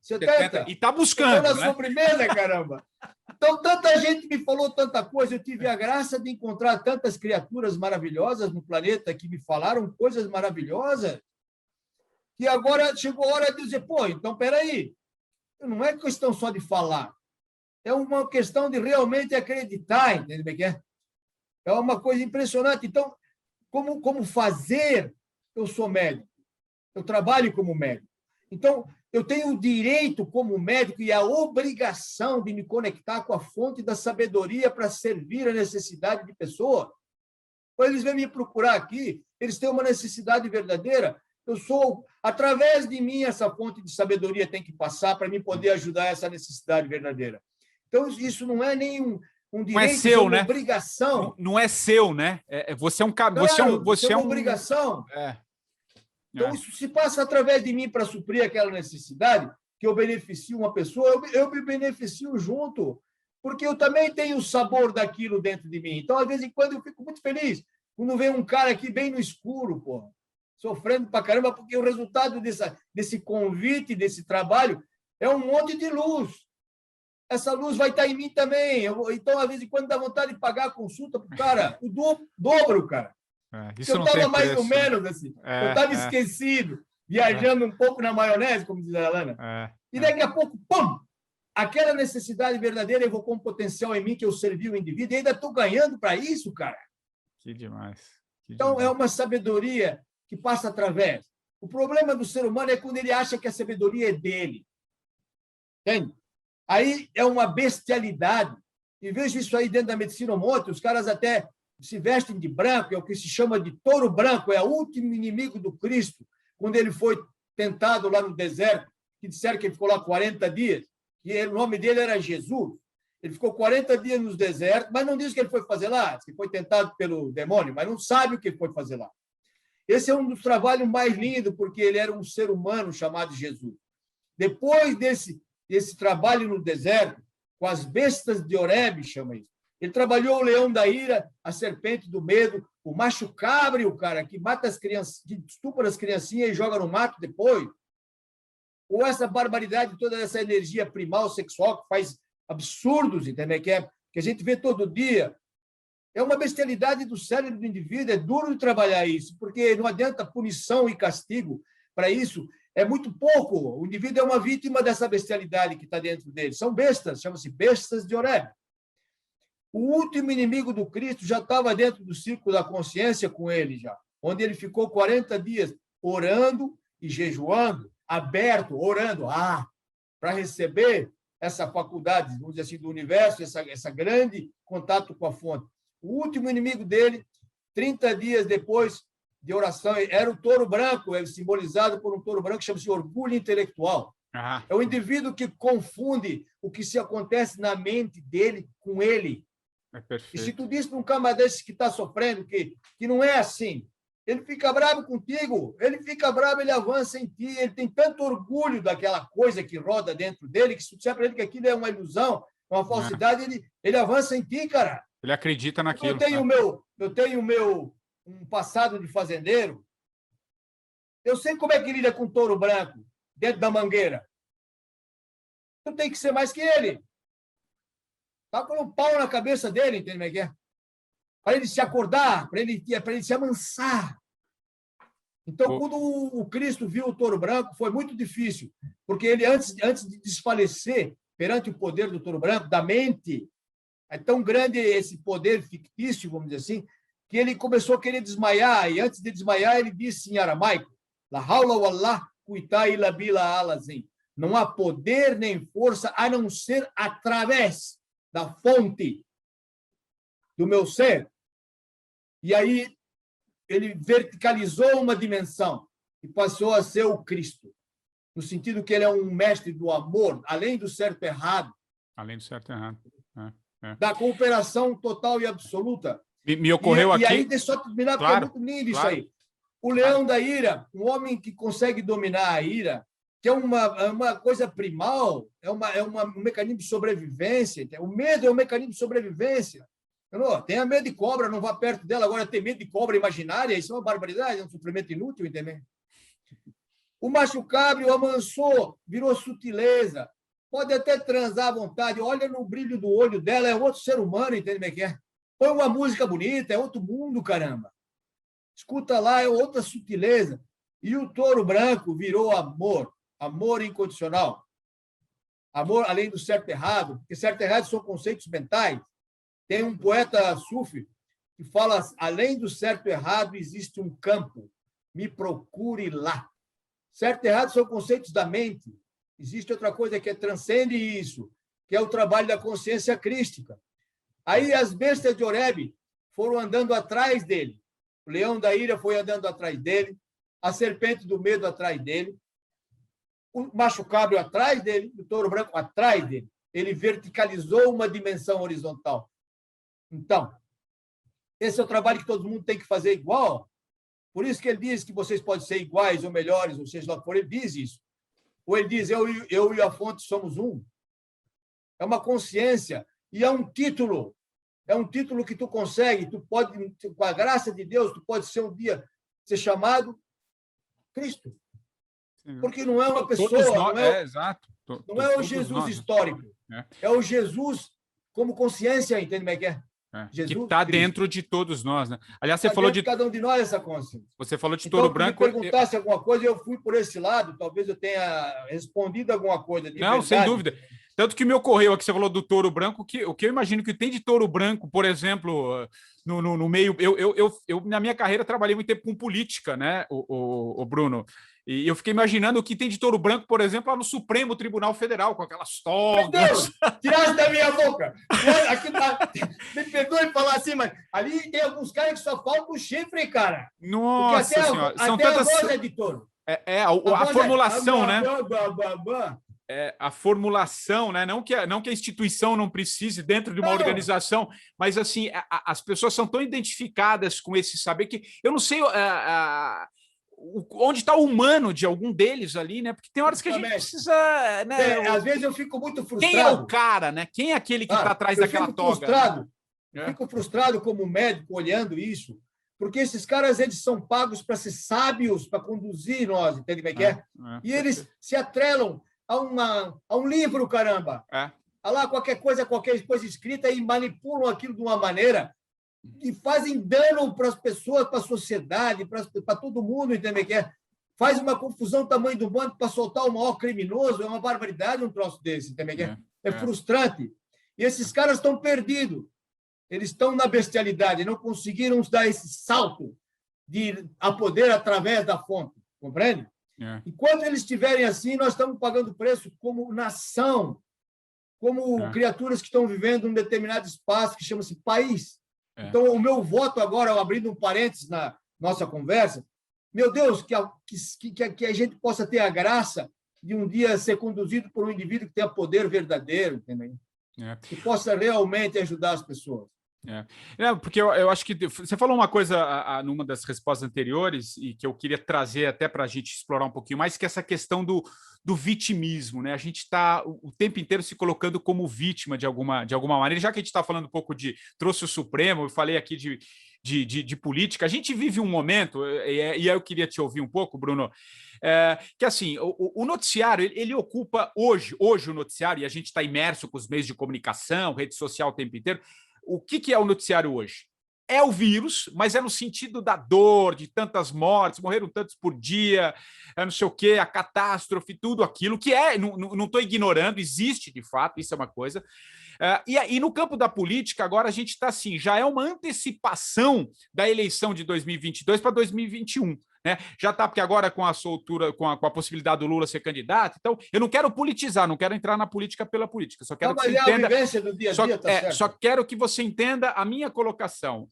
E está buscando, estou na sobremesa, caramba. Então, tanta gente me falou tanta coisa. Eu tive a graça de encontrar tantas criaturas maravilhosas no planeta que me falaram coisas maravilhosas. E agora chegou a hora de dizer, pô, então, peraí. Não é questão só de falar. É uma questão de realmente acreditar, entende bem que é? É uma coisa impressionante. Então, como fazer? Eu sou médico. Eu trabalho como médico. Então, eu tenho o direito como médico e a obrigação de me conectar com a fonte da sabedoria para servir a necessidade de pessoa. Quando eles vêm me procurar aqui, eles têm uma necessidade verdadeira. Através de mim, essa fonte de sabedoria tem que passar para mim poder ajudar essa necessidade verdadeira. Então, isso não é nenhum direito, não é seu, uma né? obrigação. Não é seu, né? Você é um... Claro, você é é uma um... obrigação. Então, isso se passa através de mim para suprir aquela necessidade, que eu beneficio uma pessoa, eu me beneficio junto, porque eu também tenho o sabor daquilo dentro de mim. Então, às vezes em quando, eu fico muito feliz quando vem um cara aqui bem no escuro, pô, sofrendo pra caramba, porque o resultado desse convite, desse trabalho, é um monte de luz. Essa luz vai estar em mim também. Então, às vezes, quando dá vontade de pagar a consulta para o cara, o dobro, cara. Isso eu estava mais ou menos assim. Eu estava esquecido, viajando um pouco na maionese, como diz a Alana. E daqui a pouco, pum! Aquela necessidade verdadeira evocou um potencial em mim que eu servi o indivíduo e ainda estou ganhando para isso, cara. Que demais. Então, é uma sabedoria que passa através. O problema do ser humano é quando ele acha que a sabedoria é dele. Entende? Aí é uma bestialidade. E vejo isso aí dentro da medicina omonte, os caras até se vestem de branco, é o que se chama de touro branco, é o último inimigo do Cristo, quando ele foi tentado lá no deserto, que disseram que ele ficou lá 40 dias, e o nome dele era Jesus. Ele ficou 40 dias no deserto, mas não diz o que ele foi fazer lá, que foi tentado pelo demônio, mas não sabe o que ele foi fazer lá. Esse é um dos trabalhos mais lindos, porque ele era um ser humano chamado Jesus. Depois desse trabalho no deserto, com as bestas de Horebe, chama isso. Ele trabalhou o leão da ira, a serpente do medo, o macho cabra, o cara que mata as crianças, que estupra as criancinhas e joga no mato depois. Ou essa barbaridade, toda essa energia primal sexual que faz absurdos, entendeu? Que a gente vê todo dia. É uma bestialidade do cérebro do indivíduo, é duro de trabalhar isso, porque não adianta punição e castigo para isso. É muito pouco. O indivíduo é uma vítima dessa bestialidade que está dentro dele. São bestas, chama-se bestas de Horebe. O último inimigo do Cristo já estava dentro do círculo da consciência com ele, já, onde ele ficou 40 dias orando e jejuando, aberto, orando, para receber essa faculdade, vamos dizer assim, do universo, essa grande contato com a fonte. O último inimigo dele, 30 dias depois de oração, era o touro branco, simbolizado por um touro branco que chama-se orgulho intelectual. É o indivíduo que confunde o que se acontece na mente dele com ele. E se tu diz para um camarada desse que está sofrendo que não é assim, ele fica bravo contigo, ele avança em ti, ele tem tanto orgulho daquela coisa que roda dentro dele, que se tu disser para ele que aquilo é uma ilusão, uma falsidade, ele avança em ti, cara. Ele acredita naquilo. Eu tenho um passado de fazendeiro, eu sei como é que lida com touro branco dentro da mangueira. Tu tem que ser mais que ele. Tá com um pau na cabeça dele, entende como é que é? Para ele se acordar, para ele se amansar. Então, quando o Cristo viu o touro branco, foi muito difícil, porque ele, antes de desfalecer perante o poder do touro branco, da mente, é tão grande esse poder fictício, vamos dizer assim, que ele começou a querer desmaiar, e antes de desmaiar, ele disse em aramaico, La haula wallah kuitai la bila alazim. Não há poder nem força a não ser através da fonte do meu ser. E aí ele verticalizou uma dimensão e passou a ser o Cristo, no sentido que ele é um mestre do amor, além do certo e errado. Além do certo e errado. Da cooperação total e absoluta. Me ocorreu aqui... E aí, deixa eu só terminar, porque é muito lindo isso aí. O leão da ira, um homem que consegue dominar a ira, que é uma coisa primal, é um mecanismo de sobrevivência. O medo é um mecanismo de sobrevivência. Não, tenha medo de cobra, não vá perto dela. Agora, ter medo de cobra imaginária, isso é uma barbaridade, é um sofrimento inútil, entendeu? O macho cabrio amansou, virou sutileza. Pode até transar à vontade, olha no brilho do olho dela, é outro ser humano, entende como é que é? Põe uma música bonita, é outro mundo, caramba. Escuta lá, é outra sutileza. E o touro branco virou amor, amor incondicional. Amor além do certo e errado, porque certo e errado são conceitos mentais. Tem um poeta sufi que fala, além do certo e errado, existe um campo. Me procure lá. Certo e errado são conceitos da mente. Existe outra coisa que transcende isso, que é o trabalho da consciência crística. Aí as bestas de Horebe foram andando atrás dele. O leão da ira foi andando atrás dele, a serpente do medo atrás dele, o macho cabrio atrás dele, o touro branco atrás dele. Ele verticalizou uma dimensão horizontal. Então, esse é o trabalho que todo mundo tem que fazer igual. Por isso que ele diz que vocês podem ser iguais ou melhores, ou seja lá o que for, ele diz isso. Ou ele diz, eu e a fonte somos um. É uma consciência e é um título. É um título que tu consegue, tu pode, com a graça de Deus, tu pode ser um dia ser chamado Cristo. Porque não é uma pessoa, nós, exato. Não é o Jesus histórico. É o Jesus como consciência, entende como é que é? Jesus, que está dentro de todos nós, né? Aliás, você falou de cada um de nós essa consciência. Você falou de touro branco. Se me perguntasse alguma coisa, eu fui por esse lado, talvez eu tenha respondido alguma coisa. Não, verdade. Sem dúvida. Tanto que me ocorreu aqui, você falou do touro branco, o que eu imagino que tem de touro branco, por exemplo, no meio. Eu, na minha carreira, trabalhei muito tempo com política, né, o Bruno? E eu fiquei imaginando o que tem de touro branco, por exemplo, lá no Supremo Tribunal Federal, com aquelas togas. Meu Deus! Tirasse da minha boca! Aqui tá... Me perdoe falar assim, mas ali tem alguns caras que só faltam o chifre, cara. Nossa Senhora! São tantas... a voz é de touro. A formulação, né? A formulação, né? Não que a instituição não precise dentro de uma organização, mas assim, as pessoas são tão identificadas com esse saber que eu não sei onde está o humano de algum deles ali, né? Porque tem horas que a gente precisa, né? Às vezes eu fico muito frustrado. Quem é o cara, né? Quem é aquele que está atrás daquela toga? Fico frustrado como médico olhando isso, porque esses caras eles são pagos para ser sábios, para conduzir nós, entende como é que é? E eles se atrelam a um livro, caramba. A lá qualquer coisa escrita e manipulam aquilo de uma maneira e fazem dano para as pessoas, para a sociedade, para todo mundo, entende que é? Faz uma confusão do tamanho do bando para soltar o maior criminoso, é uma barbaridade um troço desse, entende que é? É frustrante. E esses caras estão perdidos. Eles estão na bestialidade, não conseguiram dar esse salto a poder através da fonte, compreende? Enquanto eles estiverem assim, nós estamos pagando preço como nação, como criaturas que estão vivendo um determinado espaço que chama-se país. Então, o meu voto agora, abrindo um parênteses na nossa conversa, meu Deus, que a gente possa ter a graça de um dia ser conduzido por um indivíduo que tenha poder verdadeiro, entendeu? Que possa realmente ajudar as pessoas. Porque eu acho que você falou uma coisa numa das respostas anteriores e que eu queria trazer até para a gente explorar um pouquinho mais, que é essa questão do vitimismo, né? A gente está o tempo inteiro se colocando como vítima de alguma maneira, já que a gente está falando um pouco trouxe o Supremo, eu falei aqui de política, a gente vive um momento, e eu queria te ouvir um pouco, Bruno, que assim, o noticiário, ele ocupa hoje o noticiário, e a gente está imerso com os meios de comunicação, rede social o tempo inteiro. O que é o noticiário hoje? É o vírus, mas é no sentido da dor, de tantas mortes, morreram tantos por dia, não sei o quê, a catástrofe, tudo aquilo, que não estou ignorando, existe de fato, isso é uma coisa. E no campo da política, agora a gente está assim, já é uma antecipação da eleição de 2022 para 2021. Né? Já está, porque agora com a soltura, com a possibilidade do Lula ser candidato, então eu não quero politizar, não quero entrar na política pela política, só quero que você entenda. A vivência do dia a dia, só quero que você entenda a minha colocação.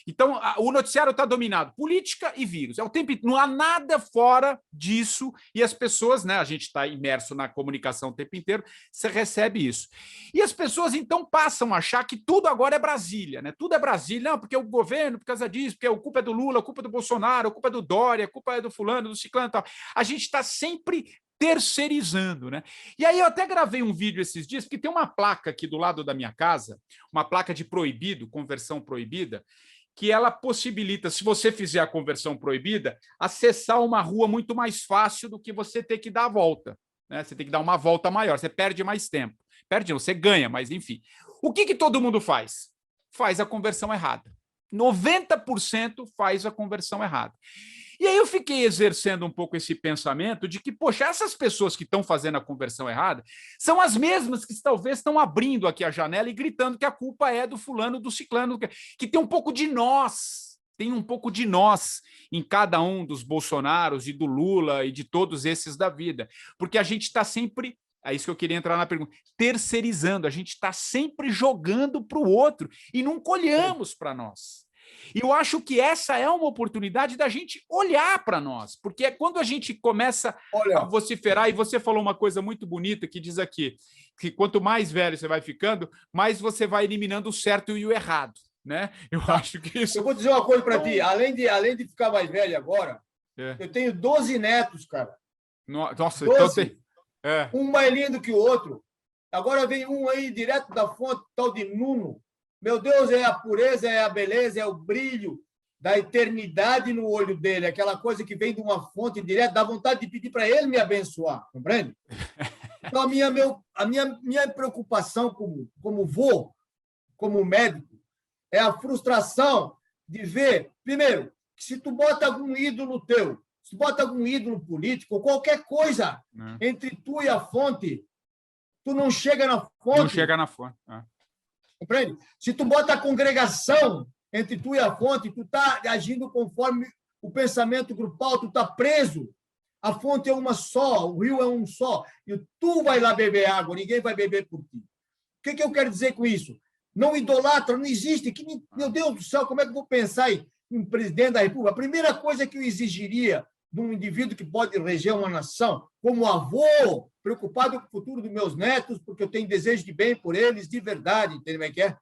Então, o noticiário está dominado, política e vírus. É o tempo, não há nada fora disso, e as pessoas, né? A gente está imerso na comunicação o tempo inteiro, você recebe isso. E as pessoas, então, passam a achar que tudo agora é Brasília, né? Tudo é Brasília, não, porque o governo, por causa disso, porque a culpa é do Lula, a culpa é do Bolsonaro, a culpa é do Dória, a culpa é do fulano, do ciclano e tal. A gente está sempre terceirizando, né? E aí eu até gravei um vídeo esses dias, porque tem uma placa aqui do lado da minha casa, uma placa de proibido, conversão proibida, que ela possibilita, se você fizer a conversão proibida, acessar uma rua muito mais fácil do que você ter que dar a volta, né? Você tem que dar uma volta maior, você perde mais tempo. Perde não, você ganha, mas enfim. O que todo mundo faz? Faz a conversão errada. 90% faz a conversão errada. E aí eu fiquei exercendo um pouco esse pensamento de que, poxa, essas pessoas que estão fazendo a conversão errada são as mesmas que talvez estão abrindo aqui a janela e gritando que a culpa é do fulano, do ciclano, que tem um pouco de nós, em cada um dos Bolsonaros e do Lula e de todos esses da vida, porque a gente está sempre... É isso que eu queria entrar na pergunta. Terceirizando, a gente está sempre jogando para o outro e não colhamos para nós. E eu acho que essa é uma oportunidade da gente olhar para nós, porque é quando a gente começa a vociferar, e você falou uma coisa muito bonita que diz aqui, que quanto mais velho você vai ficando, mais você vai eliminando o certo e o errado, né? Eu acho que isso... Eu vou dizer uma coisa para ti, além de ficar mais velho agora, eu tenho 12 netos, cara. Nossa, 12. Então tem... Um mais lindo que o outro. Agora vem um aí, direto da fonte, tal de Nuno. Meu Deus, é a pureza, é a beleza, é o brilho da eternidade no olho dele, aquela coisa que vem de uma fonte direta, dá vontade de pedir para ele me abençoar, compreende? Então, a minha preocupação como vô, como médico, é a frustração de ver, primeiro, que se tu bota algum ídolo teu, se tu bota algum ídolo político, qualquer coisa entre tu e a fonte, tu não chega na fonte. Não chega na fonte. Compreende? Se tu bota a congregação entre tu e a fonte, tu está agindo conforme o pensamento grupal, tu está preso. A fonte é uma só, o rio é um só. E tu vai lá beber água, ninguém vai beber por ti. O que eu quero dizer com isso? Não idolatra, não existe. Meu Deus do céu, como é que eu vou pensar em presidente da República? A primeira coisa que eu exigiria de um indivíduo que pode reger uma nação, como avô, preocupado com o futuro dos meus netos, porque eu tenho desejo de bem por eles, de verdade, entende como é que é?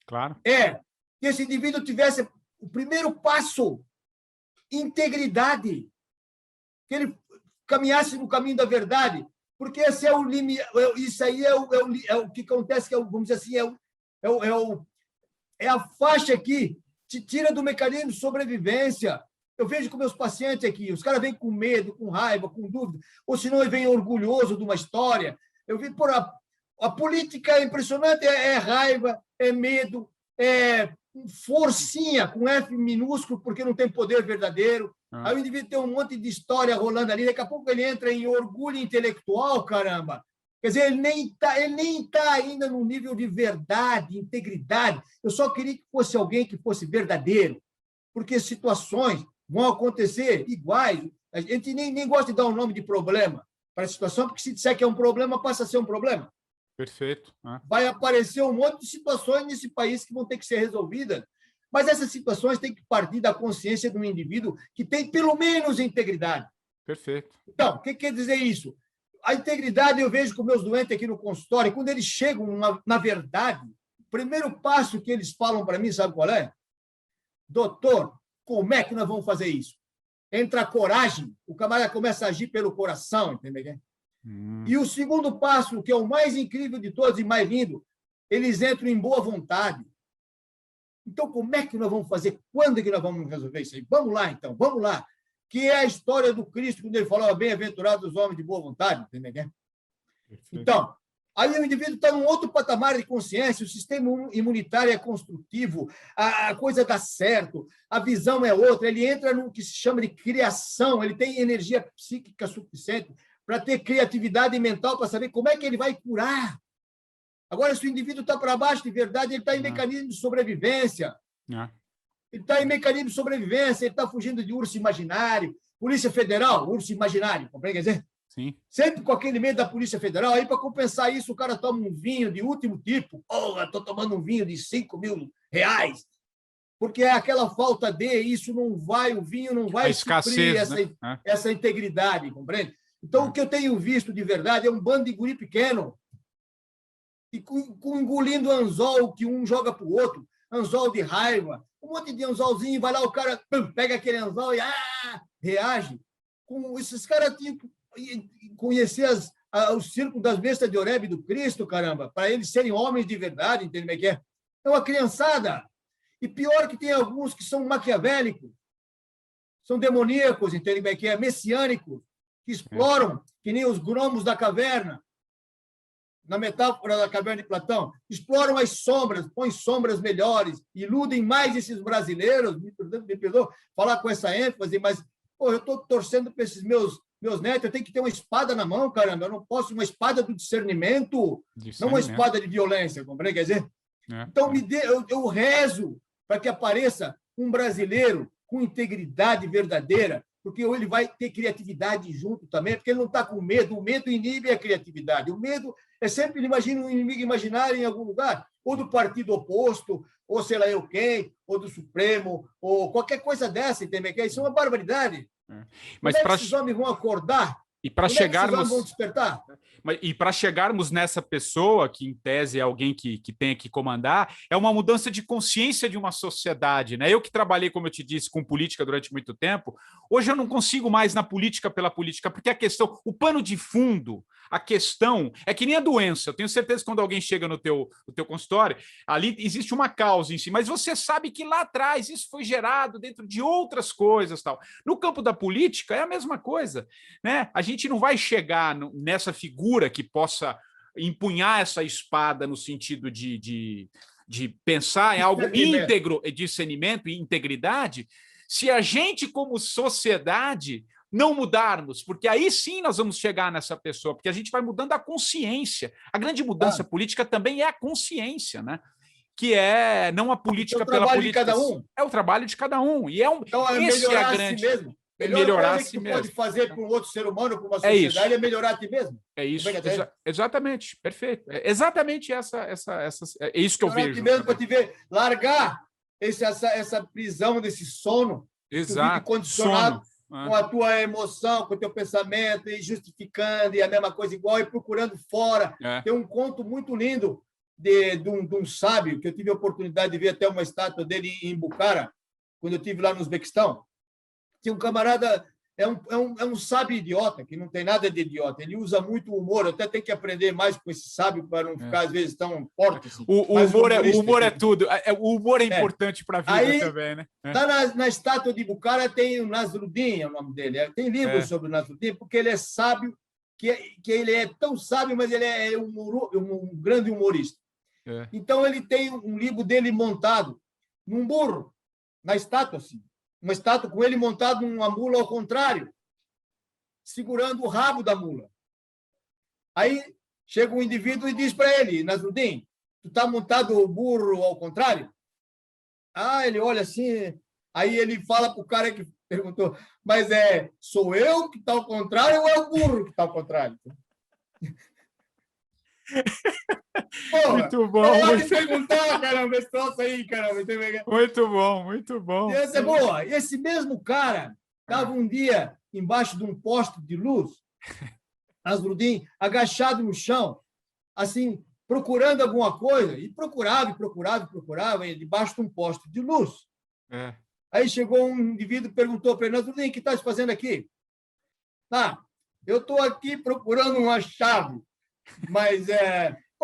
Claro. É que esse indivíduo tivesse o primeiro passo, integridade, que ele caminhasse no caminho da verdade, porque esse é o limite, isso aí é o que acontece, que vamos dizer assim, é a faixa que te tira do mecanismo de sobrevivência. Eu vejo com meus pacientes aqui, os caras vêm com medo, com raiva, com dúvida, ou senão ele vem orgulhoso de uma história. Eu vi por a política é impressionante, é raiva, é medo, é forcinha, com F minúsculo, porque não tem poder verdadeiro. Aí o indivíduo tem um monte de história rolando ali, daqui a pouco ele entra em orgulho intelectual, caramba. Quer dizer, ele nem tá ainda no nível de verdade, integridade. Eu só queria que fosse alguém que fosse verdadeiro, porque situações vão acontecer iguais. A gente nem gosta de dar o nome de problema para a situação, porque se disser que é um problema, passa a ser um problema. Perfeito. Vai aparecer um monte de situações nesse país que vão ter que ser resolvidas, mas essas situações têm que partir da consciência de um indivíduo que tem, pelo menos, integridade. Perfeito. Então, o que quer dizer isso? A integridade eu vejo com meus doentes aqui no consultório, quando eles chegam na verdade, o primeiro passo que eles falam para mim, sabe qual é? Doutor, como é que nós vamos fazer isso? Entra a coragem, o camarada começa a agir pelo coração, entendeu? E o segundo passo, que é o mais incrível de todos e mais lindo, eles entram em boa vontade. Então, como é que nós vamos fazer? Quando é que nós vamos resolver isso aí? Vamos lá, então, vamos lá. Que é a história do Cristo, quando ele falava bem-aventurados os homens de boa vontade, entendeu? Então, aí o indivíduo está num outro patamar de consciência, o sistema imunitário é construtivo, a coisa dá certo, a visão é outra, ele entra no que se chama de criação, ele tem energia psíquica suficiente para ter criatividade mental, para saber como é que ele vai curar. Agora, se o indivíduo está para baixo de verdade, ele está em mecanismo de sobrevivência. Ele está em mecanismo de sobrevivência, ele está fugindo de urso imaginário. Polícia Federal, urso imaginário, compreende? Quer dizer, sim. Sempre com aquele medo da Polícia Federal, aí para compensar isso, o cara toma um vinho de último tipo. Estou tomando um vinho de R$5.000, porque é aquela falta de, isso não vai, o vinho não vai suprir essa integridade, compreende? Então, o que eu tenho visto de verdade é um bando de guri pequeno, e engolindo anzol que um joga para o outro, anzol de raiva, um monte de anzolzinho, vai lá, o cara pega aquele anzol e reage. Esses caras tinham que conhecer o círculo das bestas de Oreb do Cristo, caramba, para eles serem homens de verdade, entende como é que é? É uma criançada. E pior que tem alguns que são maquiavélicos, são demoníacos, entende como é que é? Messiânicos, que exploram, que nem os gnomos da caverna, na metáfora da caverna de Platão, exploram as sombras, põem sombras melhores, iludem mais esses brasileiros, me perdoa falar com essa ênfase, mas eu estou torcendo para esses meus netos, eu tenho que ter uma espada na mão, caramba, eu não posso, uma espada do discernimento, não uma espada de violência, compreende? Quer dizer? Então, eu rezo para que apareça um brasileiro com integridade verdadeira, porque ele vai ter criatividade junto também, porque ele não está com medo. O medo inibe a criatividade. O medo é sempre, imagina, um inimigo imaginário em algum lugar, ou do partido oposto, ou sei lá eu quem, ou do Supremo, ou qualquer coisa dessa, entendeu? Isso é uma barbaridade. Mas como é que esses homens vão acordar? E para chegarmos, vão despertar? E para chegarmos nessa pessoa, que em tese é alguém que tenha que comandar, é uma mudança de consciência de uma sociedade, né? Eu que trabalhei, como eu te disse, com política durante muito tempo, hoje eu não consigo mais na política pela política, porque a questão, o pano de fundo, a questão é que nem a doença. Eu tenho certeza que quando alguém chega no teu consultório, ali existe uma causa em si, mas você sabe que lá atrás isso foi gerado dentro de outras coisas, tal. No campo da política é a mesma coisa, né? A gente não vai chegar nessa figura que possa empunhar essa espada no sentido de pensar em algo íntegro, discernimento e integridade, se a gente, como sociedade, não mudarmos, porque aí sim nós vamos chegar nessa pessoa, porque a gente vai mudando a consciência. A grande mudança política também é a consciência, né? Que é não a política pela política. É o trabalho de cada um. É o trabalho de cada um. E então, esse é a grande... si mesmo. Melhorar a si que mesmo. Pode fazer para um outro ser humano, para uma sociedade, é melhorar a ti mesmo. É isso. Exatamente. Perfeito. É exatamente é isso que eu vejo. Mesmo para te ver, largar essa prisão desse sono. Exato. Condicionado com a tua emoção, com o teu pensamento, e justificando, e a mesma coisa igual, e procurando fora. Tem um conto muito lindo de um sábio, que eu tive a oportunidade de ver até uma estátua dele em Bukhara, quando eu estive lá no Uzbequistão. Tinha um camarada, é um sábio idiota, que não tem nada de idiota. Ele usa muito o humor. Eu até tenho que aprender mais com esse sábio para não ficar, às vezes, tão forte. Assim. O humor é tudo. O humor é importante para a vida aí, também, né? Tá na estátua de Bukhara tem o Nasruddin, é o nome dele. Tem livros sobre o Nasruddin, porque ele é sábio, que ele é tão sábio, mas ele é um grande humorista. Então, ele tem um livro dele montado num burro, na estátua, assim. Uma estátua com ele montado numa mula ao contrário, segurando o rabo da mula. Aí chega um indivíduo e diz para ele, Nasruddin, tu está montado o burro ao contrário? Ele olha assim, aí ele fala para o cara que perguntou, mas sou eu que está ao contrário ou é o burro que está ao contrário? Porra, muito bom. Pode perguntar, caramba, esse troço aí, caramba. Muito bom, muito bom. E essa é boa. Esse mesmo cara estava um dia embaixo de um poste de luz, Nasruddin, agachado no chão, assim, procurando alguma coisa, e procurava, debaixo de um poste de luz. Aí chegou um indivíduo e perguntou para ele, Nasruddin, o que estás fazendo aqui? Eu estou aqui procurando uma chave. Mas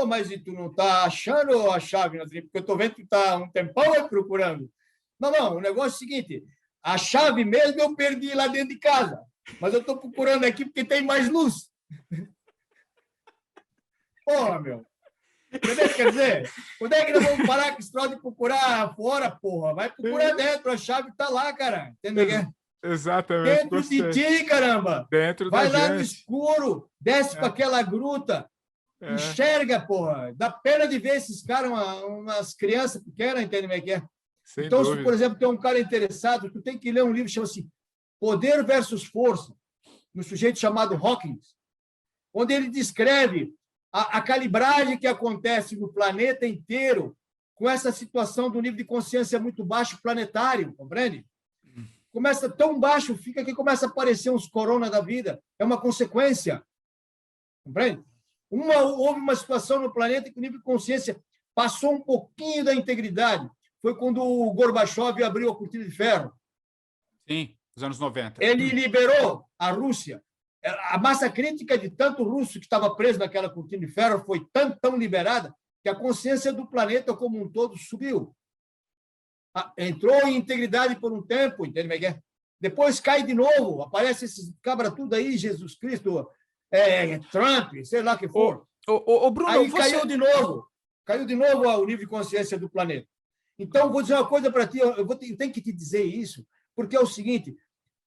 mas e tu não está achando a chave, Nasruddin? Porque eu estou vendo que tu está um tempão procurando. Não, o negócio é o seguinte, a chave mesmo eu perdi lá dentro de casa, mas eu estou procurando aqui porque tem mais luz. Porra, meu. Quer dizer, onde é que nós vamos parar com esse troço de procurar fora, porra? Vai procurar dentro, a chave está lá, cara. Entendeu? Exatamente. Dentro de ti, caramba. Vai lá no escuro, desce para aquela gruta, enxerga, porra. Dá pena de ver esses caras, umas crianças pequenas, entende como é que é? Sem então, dúvida. Se, por exemplo, tem um cara interessado, tu tem que ler um livro que chama-se Poder versus Força, no sujeito chamado Hawkins, onde ele descreve a calibragem que acontece no planeta inteiro com essa situação do nível de consciência muito baixo planetário, compreende? Começa tão baixo, fica que começa a aparecer uns corona da vida. É uma consequência. Compreende? Houve uma situação no planeta que o nível de consciência passou um pouquinho da integridade. Foi quando o Gorbachev abriu a cortina de ferro. Sim, nos anos 90. Ele liberou a Rússia. A massa crítica de tanto russo que estava preso naquela cortina de ferro foi tão liberada que a consciência do planeta como um todo subiu. Entrou em integridade por um tempo, entende, Miguel? Depois cai de novo, aparece esses cabra tudo aí, Jesus Cristo, Trump, sei lá o que for. Bruno, aí caiu de novo o nível de consciência do planeta. Então, vou dizer uma coisa para ti, eu tenho que te dizer isso, porque é o seguinte,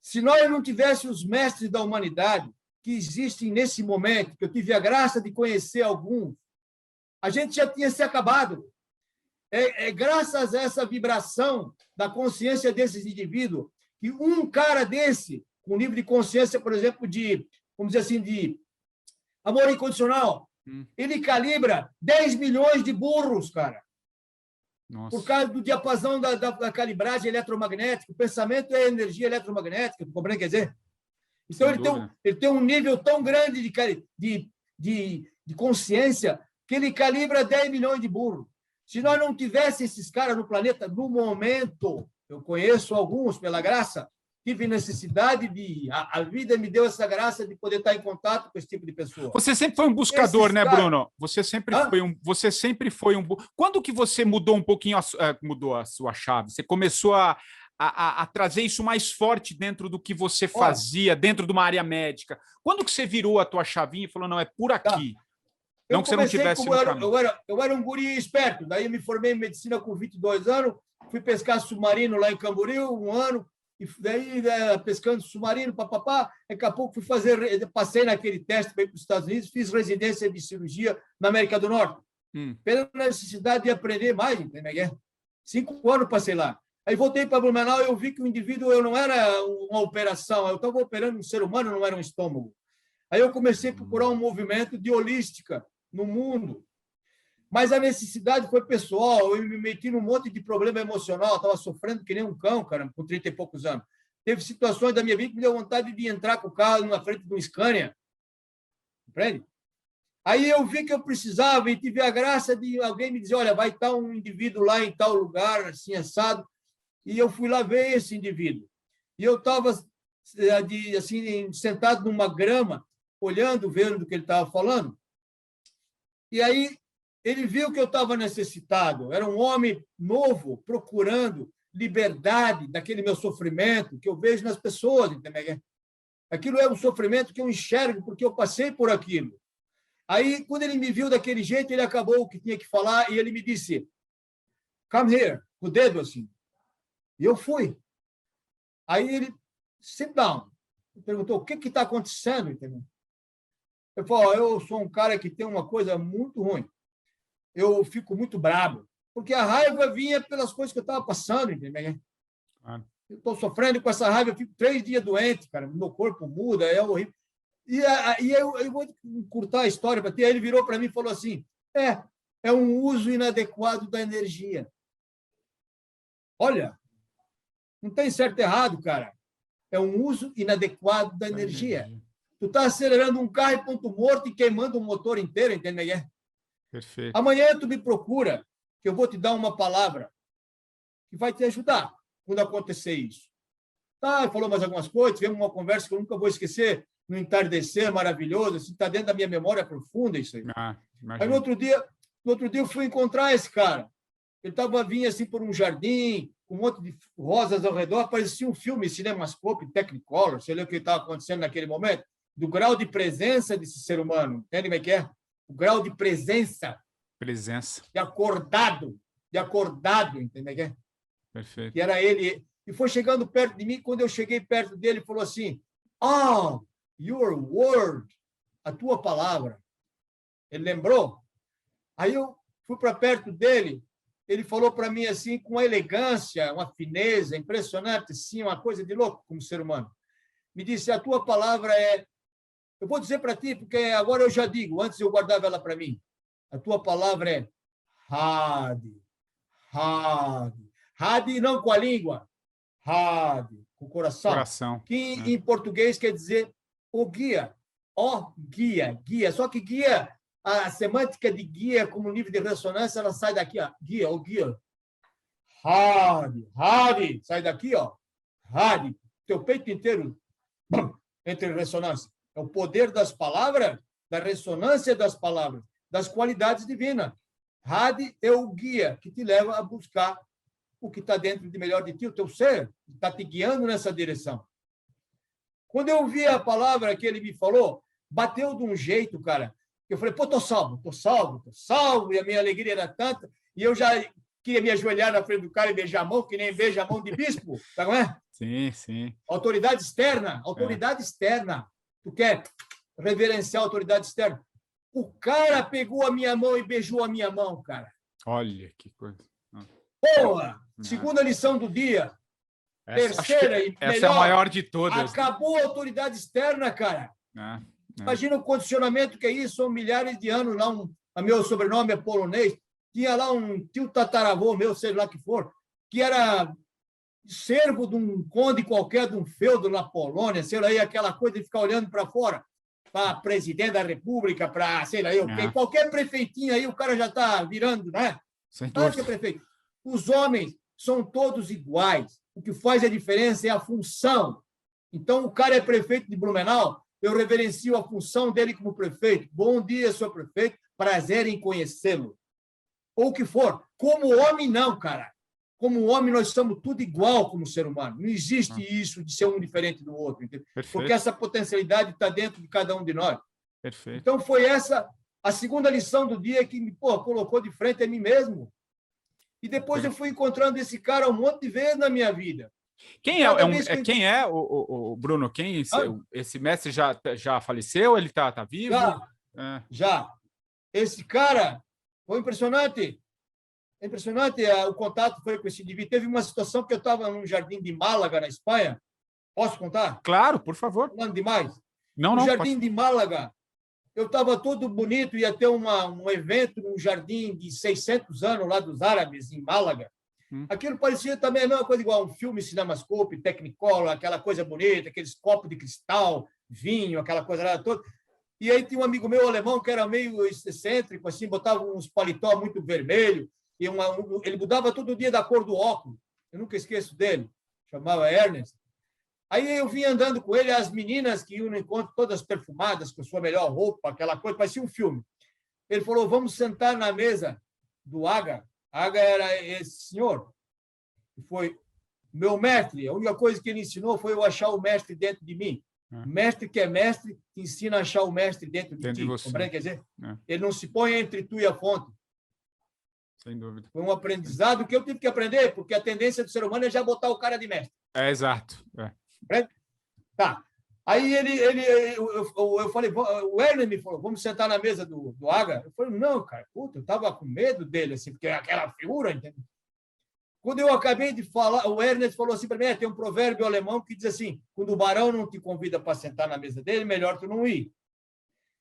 se nós não tivéssemos os mestres da humanidade que existem nesse momento, que eu tive a graça de conhecer alguns, a gente já tinha se acabado. Graças a essa vibração da consciência desses indivíduos que um cara desse com nível de consciência, por exemplo, de, vamos dizer assim, de amor incondicional. Ele calibra 10 milhões de burros, cara. Nossa. Por causa do diapasão da calibragem eletromagnética. O pensamento é energia eletromagnética, tu compreende o que quer dizer? Então, ele tem um nível tão grande de consciência que ele calibra 10 milhões de burros. Se nós não tivéssemos esses caras no planeta, no momento, eu conheço alguns, pela graça, tive necessidade de... A vida me deu essa graça de poder estar em contato com esse tipo de pessoa. Você sempre foi um buscador, né, Bruno? Você sempre foi um... Quando que você mudou um pouquinho, mudou a sua chave? Você começou a trazer isso mais forte dentro do que você fazia, dentro de uma área médica. Quando que você virou a tua chavinha e falou, não, é por aqui? Não que você não tivesse no caminho. Eu era um guri esperto, daí eu me formei em medicina com 22 anos, fui pescar submarino lá em Camboriú, 1 ano, e daí pescando submarino, papapá, daqui a pouco passei naquele teste para ir para os Estados Unidos, fiz residência de cirurgia na América do Norte, pela necessidade de aprender mais, entendeu? 5 anos passei lá. Aí voltei para Blumenau e eu vi que o indivíduo, eu não era uma operação, eu estava operando um ser humano, não era um estômago. Aí eu comecei a procurar um movimento de holística no mundo. Mas a necessidade foi pessoal, eu me meti num monte de problema emocional, estava sofrendo que nem um cão, cara, com 30 e poucos anos. Teve situações da minha vida que me deu vontade de entrar com o carro na frente de um Scania. Compreende? Aí eu vi que eu precisava e tive a graça de alguém me dizer, olha, vai estar um indivíduo lá em tal lugar, assim, assado. E eu fui lá ver esse indivíduo. E eu estava assim, sentado numa grama, olhando, vendo do que ele estava falando. E aí ele viu que eu estava necessitado. Era um homem novo, procurando liberdade daquele meu sofrimento que eu vejo nas pessoas, entendeu? Aquilo é um sofrimento que eu enxergo porque eu passei por aquilo. Aí, quando ele me viu daquele jeito, ele acabou o que tinha que falar e ele me disse, come here, com o dedo assim. E eu fui. Aí ele, sit down. Ele perguntou, o que está acontecendo? Entendeu? Eu falei, eu sou um cara que tem uma coisa muito ruim. Eu fico muito bravo, porque a raiva vinha pelas coisas que eu estava passando, entendeu? Eu estou sofrendo com essa raiva, eu fico 3 dias doente, cara, meu corpo muda, é horrível. E eu vou encurtar a história para ti. Aí ele virou para mim e falou assim, é um uso inadequado da energia. Olha, não tem certo e errado, cara. É um uso inadequado da energia. Tu está acelerando um carro em ponto morto e queimando o motor inteiro, entendeu? Perfeito. Amanhã tu me procura, que eu vou te dar uma palavra que vai te ajudar quando acontecer isso. Tá, falou mais algumas coisas, tivemos uma conversa que eu nunca vou esquecer, no entardecer maravilhoso, assim, está dentro da minha memória profunda isso aí. Aí no outro dia eu fui encontrar esse cara. Ele vinha assim por um jardim, com um monte de rosas ao redor, parecia um filme Cinemascope, Technicolor, sei lá o que estava acontecendo naquele momento, do grau de presença desse ser humano. Entende como é que é? O grau de presença. De acordado, entendeu? Perfeito. Que era ele. E foi chegando perto de mim, quando eu cheguei perto dele, ele falou assim, your word, a tua palavra. Ele lembrou? Aí eu fui para perto dele, ele falou para mim assim, com uma elegância, uma fineza impressionante, sim, uma coisa de louco como ser humano. Me disse, a tua palavra é... Eu vou dizer para ti, porque agora eu já digo, antes eu guardava ela para mim. A tua palavra é Hadi. Hadi não com a língua, Hadi, com o coração. Que em português quer dizer o guia. Guia. Só que guia, a semântica de guia, como nível de ressonância, ela sai daqui, ó. Guia, o guia. Hadi, sai daqui, ó. Hadi, teu peito inteiro entre ressonância. É o poder das palavras, da ressonância das palavras, das qualidades divinas. Hadi é o guia que te leva a buscar o que está dentro de melhor de ti, o teu ser, está te guiando nessa direção. Quando eu vi a palavra que ele me falou, bateu de um jeito, cara, que eu falei, pô, tô salvo, e a minha alegria era tanta, e eu já queria me ajoelhar na frente do cara e beijar a mão, que nem beija a mão de bispo, sabe como é? Sim. Autoridade externa. Tu quer reverenciar a autoridade externa? O cara pegou a minha mão e beijou a minha mão, cara. Olha que coisa. Boa! Segunda lição do dia. Terceira e melhor, essa é a maior de todas. Acabou a autoridade externa, cara. Imagina o condicionamento que é isso, são milhares de anos lá, meu sobrenome é polonês, tinha lá um tio tataravô meu, sei lá que for, que era servo de um conde qualquer, de um feudo na Polônia, sei lá, aquela coisa de ficar olhando para fora, para presidente da República, para, sei lá, qualquer prefeitinho aí, o cara já está virando, né? Sem Claro dúvida. que é prefeito. Os homens são todos iguais. O que faz a diferença é a função. Então, o cara é prefeito de Blumenau, eu reverencio a função dele como prefeito. Bom dia, senhor prefeito, prazer em conhecê-lo. Ou o que for. Como homem, não, cara. Como homem, nós somos tudo igual como ser humano. Não existe isso de ser um diferente do outro. Entendeu? Porque essa potencialidade está dentro de cada um de nós. Perfeito. Então, foi essa a segunda lição do dia que me colocou de frente a mim mesmo. E depois eu fui encontrando esse cara um monte de vezes na minha vida. Quem é o Bruno? Esse mestre já faleceu? Ele está vivo? Já. Esse cara foi impressionante. É impressionante o contato foi com esse indivíduo. Teve uma situação que eu estava num jardim de Málaga, na Espanha. Posso contar? Claro, por favor. Falando demais. No jardim de Málaga, eu estava todo bonito, ia ter um evento num jardim de 600 anos lá dos árabes, em Málaga. Aquilo parecia também a mesma coisa, igual um filme Cinemascope, Technicolor, aquela coisa bonita, aqueles copos de cristal, vinho, aquela coisa lá toda. E aí tinha um amigo meu alemão que era meio excêntrico, assim, botava uns paletó muito vermelho, e ele mudava todo dia da cor do óculos. Eu nunca esqueço dele. Chamava Ernest. Aí eu vim andando com ele, as meninas que iam no encontro, todas perfumadas, com sua melhor roupa, aquela coisa, parecia um filme. Ele falou, vamos sentar na mesa do Aga. Aga era esse senhor, que foi meu mestre. A única coisa que ele ensinou foi eu achar o mestre dentro de mim. Mestre que é mestre, te ensina a achar o mestre dentro de ti. Compreende? Quer dizer, ele não se põe entre tu e a fonte. Sem dúvida. Foi um aprendizado que eu tive que aprender, porque a tendência do ser humano é já botar o cara de mestre. Exato. Tá. Aí eu falei, o Werner me falou, vamos sentar na mesa do Aga. Eu falei, não, cara, puta, eu estava com medo dele, assim, porque é aquela figura, entendeu? Quando eu acabei de falar, o Werner falou assim para mim, tem um provérbio alemão que diz assim, quando o barão não te convida para sentar na mesa dele, melhor tu não ir.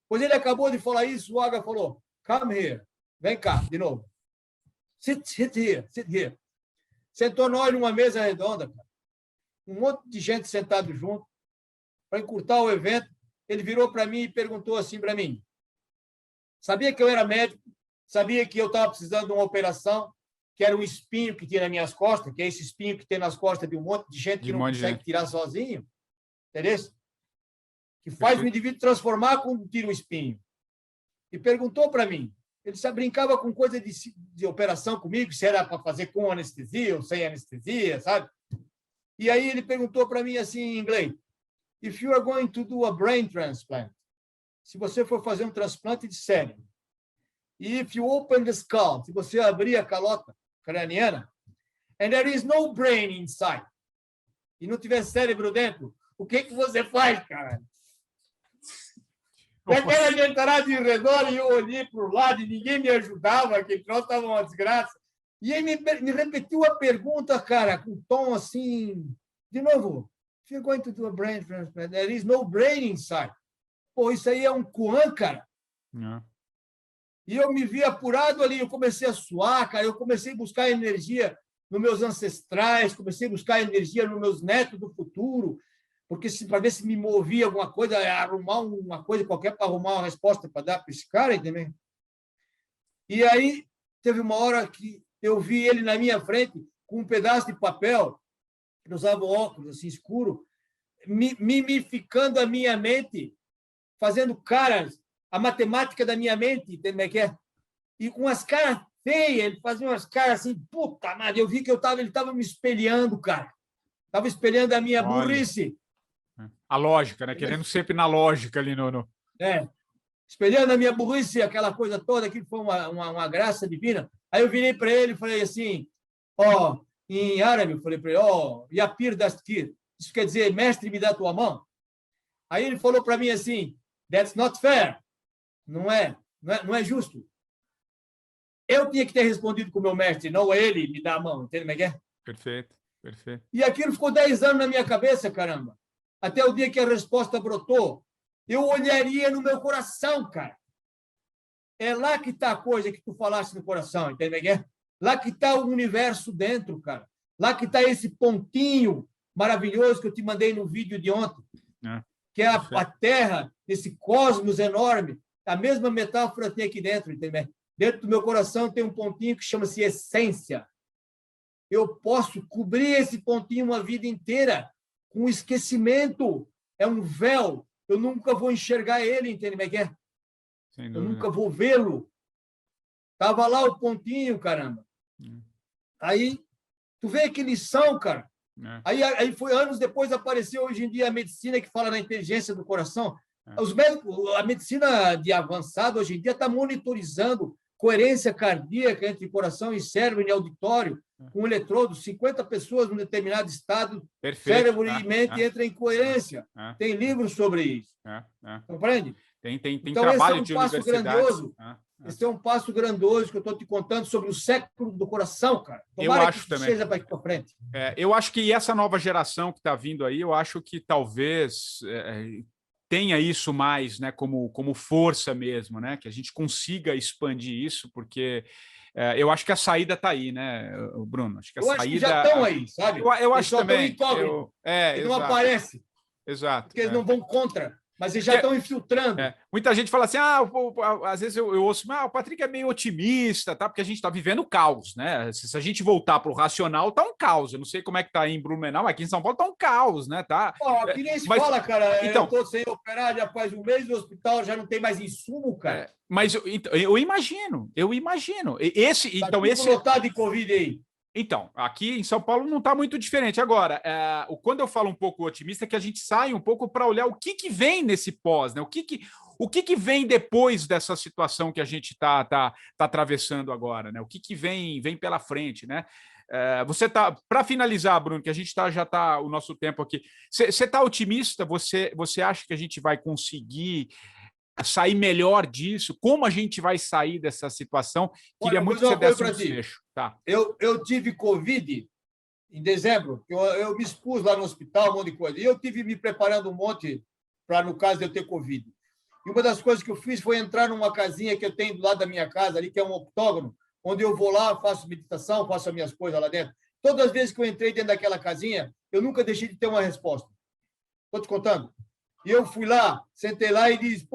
Pois ele acabou de falar isso, o Aga falou, come here, vem cá, de novo. Sit here. Sentou nós numa mesa redonda, cara. Um monte de gente sentado junto. Para encurtar o evento, ele virou para mim e perguntou assim para mim, sabia que eu era médico, sabia que eu estava precisando de uma operação, que era um espinho que tinha nas minhas costas, que é esse espinho que tem nas costas de um monte de gente que não consegue tirar sozinho, entendeu? Que faz o indivíduo transformar quando tira o espinho. E perguntou para mim, ele só brincava com coisa de operação comigo, se era para fazer com anestesia ou sem anestesia, sabe? E aí ele perguntou para mim assim em inglês, if you are going to do a brain transplant, se você for fazer um transplante de cérebro, if you open the skull, se você abrir a calota craniana, and there is no brain inside, e não tiver cérebro dentro, o que você faz, cara? Aquela gentarada de redor, e eu olhei para o lado e ninguém me ajudava, aquele troço estava uma desgraça. E aí me repetiu a pergunta, cara, com um tom assim, de novo, if you're going to do a brain transplant, there is no brain inside. Pô, isso aí é um Kuan, cara. E eu me vi apurado ali, eu comecei a suar, cara, eu comecei a buscar energia nos meus ancestrais, comecei a buscar energia nos meus netos do futuro, porque para ver se me movia alguma coisa, arrumar uma coisa qualquer para arrumar uma resposta para dar para esse cara, entendeu? E aí teve uma hora que eu vi ele na minha frente com um pedaço de papel, ele usava óculos assim escuro, mimificando a minha mente, fazendo caras, a matemática da minha mente, entendeu como é que é? E com as caras feias, ele fazia umas caras assim, puta merda, eu vi que ele estava me espelhando, cara. Estava espelhando a minha burrice. A lógica, né? Querendo sempre na lógica ali no... espelhando a minha burrice, aquela coisa toda, aquilo foi uma graça divina. Aí eu virei para ele e falei assim, em árabe, eu falei para ele, Yapir Dastkir, isso quer dizer, mestre, me dá tua mão. Aí ele falou para mim assim, that's not fair, não é justo. Eu tinha que ter respondido com o meu mestre, não ele me dá a mão, entende como é que é? Perfeito. Perfeito. E aquilo ficou 10 anos na minha cabeça, caramba. Até o dia que a resposta brotou. Eu olharia no meu coração, cara. É lá que está a coisa que tu falaste no coração, entende? Lá que está o universo dentro, cara. Lá que está esse pontinho maravilhoso que eu te mandei no vídeo de ontem, que é a Terra, esse cosmos enorme. A mesma metáfora tem aqui dentro, entende? Dentro do meu coração tem um pontinho que chama-se essência. Eu posso cobrir esse pontinho uma vida inteira com esquecimento. É um véu. Eu nunca vou enxergar ele, entende? Eu nunca vou vê-lo. Estava lá o pontinho, caramba. Aí, tu vê que lição, cara. Aí foi anos depois, apareceu hoje em dia a medicina que fala na inteligência do coração. Os médicos, a medicina de avançado hoje em dia está monitorizando coerência cardíaca entre coração e cérebro em auditório, com eletrodos, 50 pessoas num determinado estado, cérebro e mente entram em coerência. Tem livros sobre isso. Compreende? Tem então, trabalho esse de é um passo grandioso. Esse é um passo grandioso que eu estou te contando sobre o século do coração, cara. Tomara eu acho que também. seja para frente. Eu acho que essa nova geração que está vindo aí, eu acho que talvez tenha isso mais, né, como força mesmo, né, que a gente consiga expandir isso, porque eu acho que a saída está aí, né, Bruno? Acho que acho que já estão aí, sabe? Eu acho também. Eles não aparecem. Exato. Porque eles não vão contra. Mas eles já estão infiltrando. Muita gente fala assim, às vezes eu ouço, o Patrick é meio otimista, tá? Porque a gente está vivendo caos, né? Se a gente voltar para o racional, tá um caos. Eu não sei como é que tá aí em Blumenau, mas aqui em São Paulo tá um caos, né? Tá. Aqui nem se fala, cara. Então, eu estou sem operar já faz um mês no hospital, já não tem mais insumo, cara. Mas eu imagino. Esse lotado de Covid aí. Então, aqui em São Paulo não está muito diferente. Agora, quando eu falo um pouco otimista, é que a gente sai um pouco para olhar o que vem nesse pós, né? O que vem depois dessa situação que a gente está atravessando agora, né? O que vem pela frente, né? Você tá, para finalizar, Bruno, que a gente já está o nosso tempo aqui. Você está otimista? Você acha que a gente vai conseguir sair melhor disso? Como a gente vai sair dessa situação? Queria muito que você desse um desfecho. Tá. Eu tive Covid em dezembro, eu me expus lá no hospital, um monte de coisa. E eu tive me preparando um monte para, no caso de eu ter Covid. E uma das coisas que eu fiz foi entrar numa casinha que eu tenho do lado da minha casa, ali, que é um octógono, onde eu vou lá, faço meditação, faço as minhas coisas lá dentro. Todas as vezes que eu entrei dentro daquela casinha, eu nunca deixei de ter uma resposta. Estou te contando. E eu fui lá, sentei lá e disse,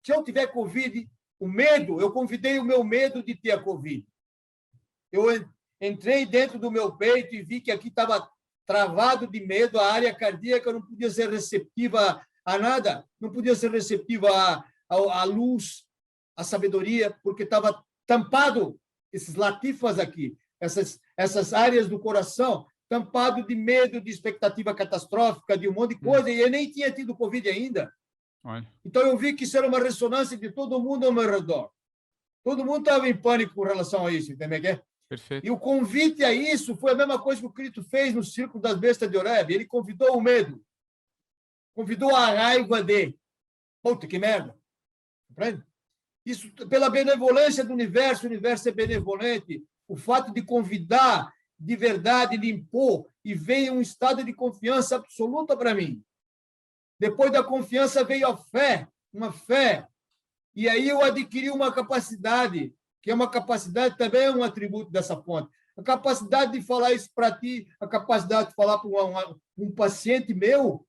se eu tiver Covid, o medo, eu convidei o meu medo de ter a Covid. Eu entrei dentro do meu peito e vi que aqui estava travado de medo, a área cardíaca não podia ser receptiva a nada, não podia ser receptiva à luz, à sabedoria, porque estava tampado, esses latifas aqui, essas áreas do coração, tampado de medo, de expectativa catastrófica, de um monte de coisa, e eu nem tinha tido Covid ainda. Então, eu vi que isso era uma ressonância de todo mundo ao meu redor. Todo mundo estava em pânico com relação a isso, entendeu? Perfeito. E o convite a isso foi a mesma coisa que o Cristo fez no Círculo das Bestas de Oreb. Ele convidou o medo, convidou a raiva de... Puta, que merda! Compreende? Isso, pela benevolência do universo, o universo é benevolente. O fato de convidar de verdade, de impor, e veio um estado de confiança absoluta para mim. Depois da confiança veio a fé, uma fé. E aí eu adquiri uma capacidade, que é uma capacidade, também é um atributo dessa fonte. A capacidade de falar isso para ti, a capacidade de falar para um paciente meu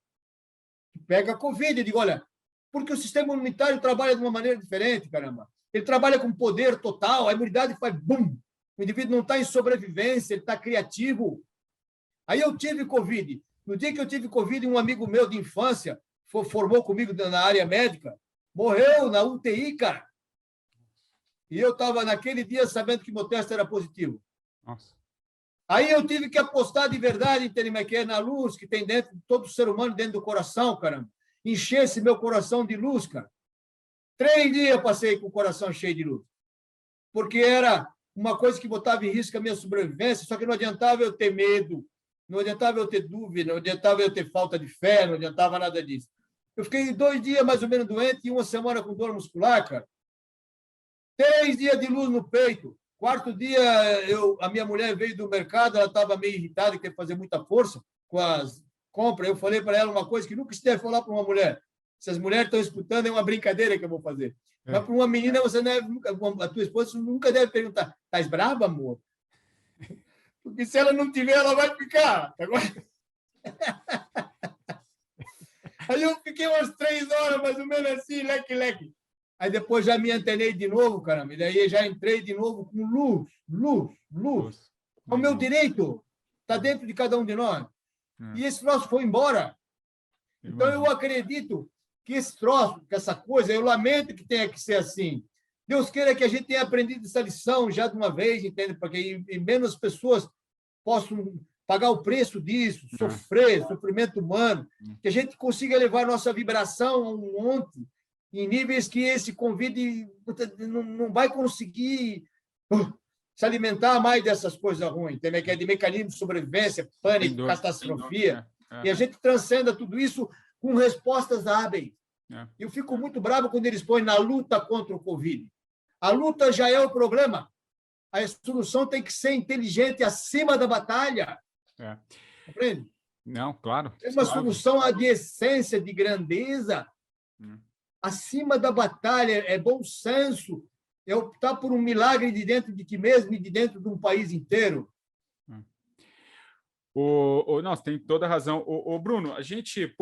que pega a Covid. Eu digo, olha, porque o sistema imunitário trabalha de uma maneira diferente, caramba. Ele trabalha com poder total, a imunidade faz bum. O indivíduo não está em sobrevivência, ele está criativo. Aí eu tive Covid. No dia que eu tive Covid, um amigo meu de infância formou comigo na área médica, morreu na UTI, cara. E eu estava naquele dia sabendo que meu teste era positivo. Nossa. Aí eu tive que apostar de verdade, entende, na luz que tem dentro de todo ser humano, dentro do coração, caramba. Encher esse meu coração de luz, cara. 3 dias passei com o coração cheio de luz. Porque era uma coisa que botava em risco a minha sobrevivência, só que não adiantava eu ter medo, não adiantava eu ter dúvida, não adiantava eu ter falta de fé, não adiantava nada disso. Eu fiquei 2 dias mais ou menos doente e 1 semana com dor muscular, cara. 3 dias de luz no peito. Quarto dia, a minha mulher veio do mercado, ela estava meio irritada, quer fazer muita força com as compras. Eu falei para ela uma coisa que nunca se deve falar para uma mulher. Se as mulheres estão escutando, é uma brincadeira que eu vou fazer. Mas para uma menina, você deve, a tua esposa nunca deve perguntar: estás brava, amor? Porque se ela não tiver, ela vai ficar. Agora... Aí eu fiquei umas 3 horas, mais ou menos assim, leque. Aí depois já me antenei de novo, caramba. E daí já entrei de novo com luz. O meu direito está dentro de cada um de nós. E esse troço foi embora. Então eu acredito que esse troço, que essa coisa, eu lamento que tenha que ser assim. Deus queira que a gente tenha aprendido essa lição já de uma vez, entende? Para que menos pessoas possam pagar o preço disso, sofrimento humano, que a gente consiga levar nossa vibração a um monte, em níveis que esse convite não vai conseguir se alimentar mais dessas coisas ruins, entendeu? Que é de mecanismo de sobrevivência, pânico, catastrofia. E a gente transcenda tudo isso com respostas hábeis. Eu fico muito bravo quando eles põem na luta contra o Covid. A luta já é o problema. A solução tem que ser inteligente acima da batalha. Compreende? Não, claro. É uma solução de essência, de grandeza. Acima da batalha, é bom senso, é optar por um milagre de dentro de ti mesmo e de dentro de um país inteiro. Nossa, tem toda a razão. Bruno, a gente,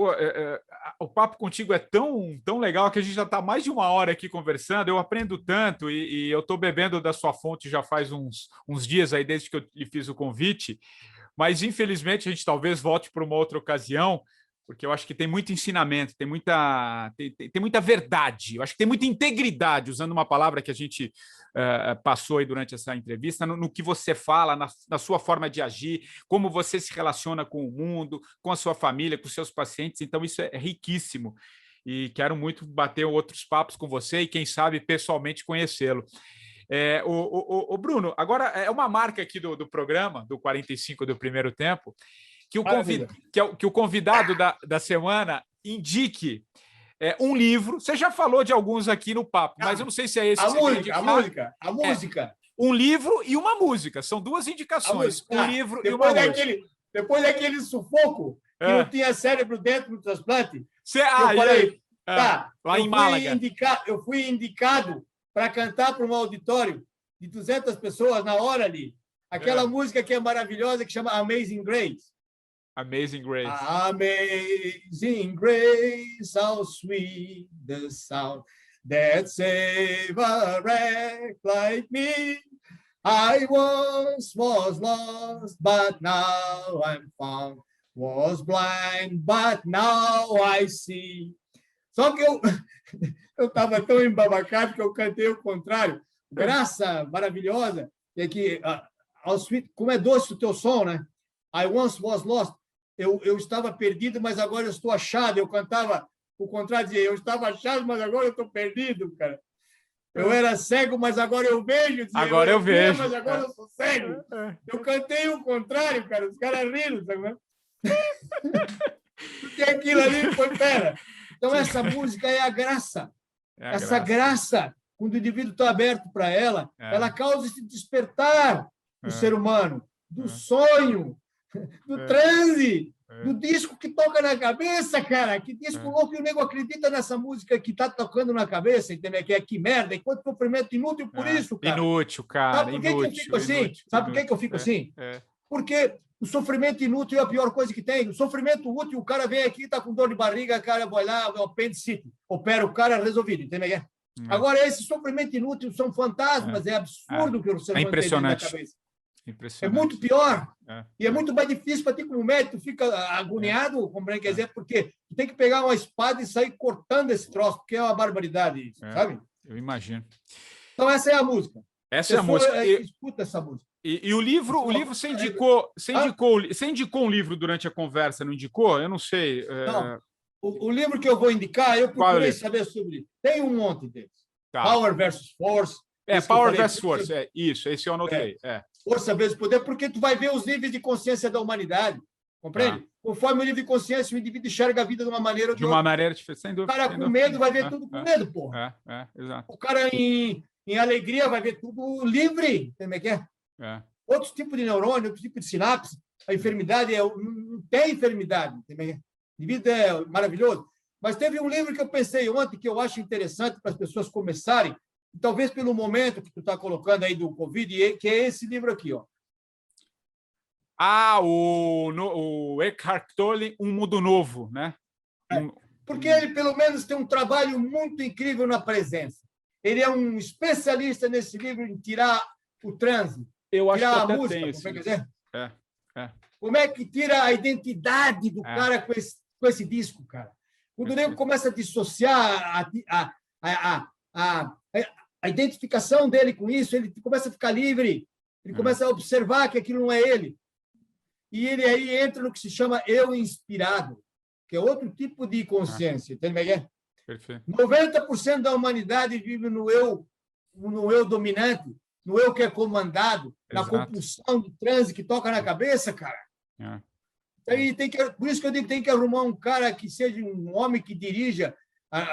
o papo contigo é tão legal que a gente já está mais de 1 hora aqui conversando. Eu aprendo tanto e eu estou bebendo da sua fonte já faz uns dias aí, desde que eu lhe fiz o convite. Mas, infelizmente, a gente talvez volte para uma outra ocasião, porque eu acho que tem muito ensinamento, tem muita verdade, eu acho que tem muita integridade, usando uma palavra que a gente passou aí durante essa entrevista, no que você fala, na sua forma de agir, como você se relaciona com o mundo, com a sua família, com os seus pacientes. Então, isso é riquíssimo. E quero muito bater outros papos com você e, quem sabe, pessoalmente conhecê-lo. Bruno, agora é uma marca aqui do programa, do 45 do primeiro tempo, que o convidado da semana indique um livro. Você já falou de alguns aqui no papo, mas eu não sei se é esse que você quer indicar. A música. Um livro e uma música. São 2 indicações. Um livro e uma música. Depois daquele sufoco que não tinha cérebro dentro do transplante, eu falei, lá em Málaga. Eu fui indicado para cantar para um auditório de 200 pessoas na hora ali. Aquela música que é maravilhosa, que chama Amazing Grace. Amazing Grace. Amazing Grace, how sweet the sound that saved a wretch like me. I once was lost, but now I'm found. Was blind, but now I see. Só que eu estava tão embabacado que eu cantei o contrário. Graça maravilhosa. É que, como é doce o teu som, né? I once was lost. Eu estava perdido, mas agora eu estou achado. Eu cantava o contrário, dizia, eu estava achado, mas agora eu estou perdido, cara. Eu era cego, mas agora eu vejo. Dizia, agora eu vejo. Mas agora eu sou cego. Eu cantei o contrário, cara. Os caras riram, sabe? Porque aquilo ali foi fera. Então, essa música é a graça. Essa graça, quando o indivíduo está aberto para ela, ela causa esse despertar do ser humano, do sonho, do transe, do disco que toca na cabeça, cara. Que disco louco, e o nego acredita nessa música que está tocando na cabeça, entendeu? Que é que merda, e quanto sofrimento inútil por isso, cara. Inútil, cara. Sabe por que eu fico assim? Sabe por que eu fico assim? Porque o sofrimento inútil é a pior coisa que tem. O sofrimento útil, o cara vem aqui, está com dor de barriga, cara, vai lá, é o apendicite, opera o cara, resolvido, entendeu? Agora, esse sofrimento inútil são fantasmas, é absurdo que o ser humano tem na cabeça. É muito pior. E é muito mais difícil para ti como médico, tu fica agoniado, como quer dizer, porque tu tem que pegar uma espada e sair cortando esse troço, porque é uma barbaridade isso, sabe? Eu imagino. Então, essa é a música. Essa é a música. Escuta essa música. E o livro você indicou um livro durante a conversa, não indicou? Eu não sei. Não. O livro que eu vou indicar, eu procurei saber sobre. Tem um monte deles. Power versus Force. Power versus Force, isso, esse eu anotei. Força vezes poder, porque tu vai ver os níveis de consciência da humanidade, compreende? Conforme o nível de consciência, o indivíduo enxerga a vida de uma maneira ou de outra. De uma maneira diferente, sem dúvida. O cara com medo vai ver tudo com medo, porra. Exato. O cara em Em alegria vai ver tudo livre. Como é que é? Outros tipos de neurônio, outro tipo de sinapse. A enfermidade não tem enfermidade. A vida é maravilhoso. Mas teve um livro que eu pensei ontem que eu acho interessante para as pessoas começarem, talvez pelo momento que tu está colocando aí do Covid, que é esse livro aqui, ó. O Eckhart Tolle, Um Mundo Novo, né? Porque ele, pelo menos, tem um trabalho muito incrível na presença. Ele é um especialista nesse livro em tirar o transe, eu acho tirar que a música, como é que dizer? Como é que tira a identidade do cara com esse disco, cara? Quando o nego começa a dissociar a identificação dele com isso, ele começa a ficar livre, ele começa a observar que aquilo não é ele. E ele aí entra no que se chama eu inspirado, que é outro tipo de consciência. Entende? Perfeito. 90% da humanidade vive no eu dominante, no eu que é comandado, na compulsão de transe que toca na cabeça, cara. Aí por isso que eu digo que tem que arrumar um cara que seja um homem que dirija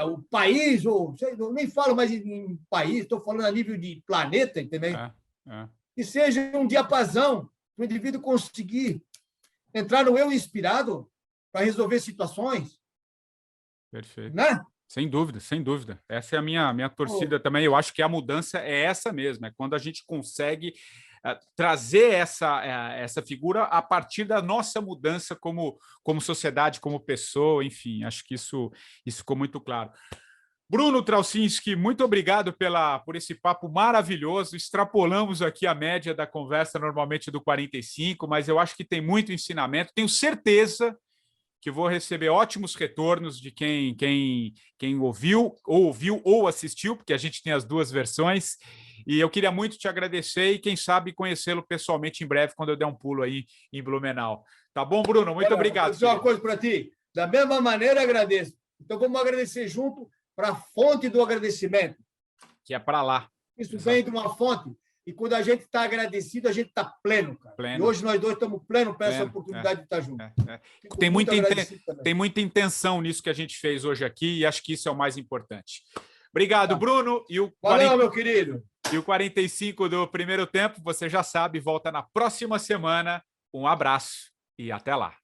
o país, ou eu nem falo mais em país, estou falando a nível de planeta, entendeu? Que seja um diapasão para o indivíduo conseguir entrar no eu inspirado para resolver situações. Perfeito. Né? Sem dúvida, sem dúvida. Essa é a minha torcida também. Eu acho que a mudança é essa mesmo, é quando a gente consegue trazer essa figura a partir da nossa mudança como sociedade, como pessoa, enfim, acho que isso ficou muito claro. Bruno Traucinski, muito obrigado por esse papo maravilhoso. Extrapolamos aqui a média da conversa, normalmente do 45, mas eu acho que tem muito ensinamento. Tenho certeza que vou receber ótimos retornos de quem ouviu ou assistiu, porque a gente tem as duas versões. E eu queria muito te agradecer e, quem sabe, conhecê-lo pessoalmente em breve, quando eu der um pulo aí em Blumenau. Tá bom, Bruno? Muito obrigado. Vou dizer uma coisa para ti. Da mesma maneira, agradeço. Então, vamos agradecer junto para a fonte do agradecimento. Que é para lá. Isso vem de uma fonte. E quando a gente está agradecido, a gente está pleno, cara. Pleno. E hoje nós dois estamos plenos para essa oportunidade de estar juntos. Tem muita intenção nisso que a gente fez hoje aqui, e acho que isso é o mais importante. Obrigado, Bruno. Valeu, meu querido. E o 45 do primeiro tempo, você já sabe, volta na próxima semana. Um abraço e até lá.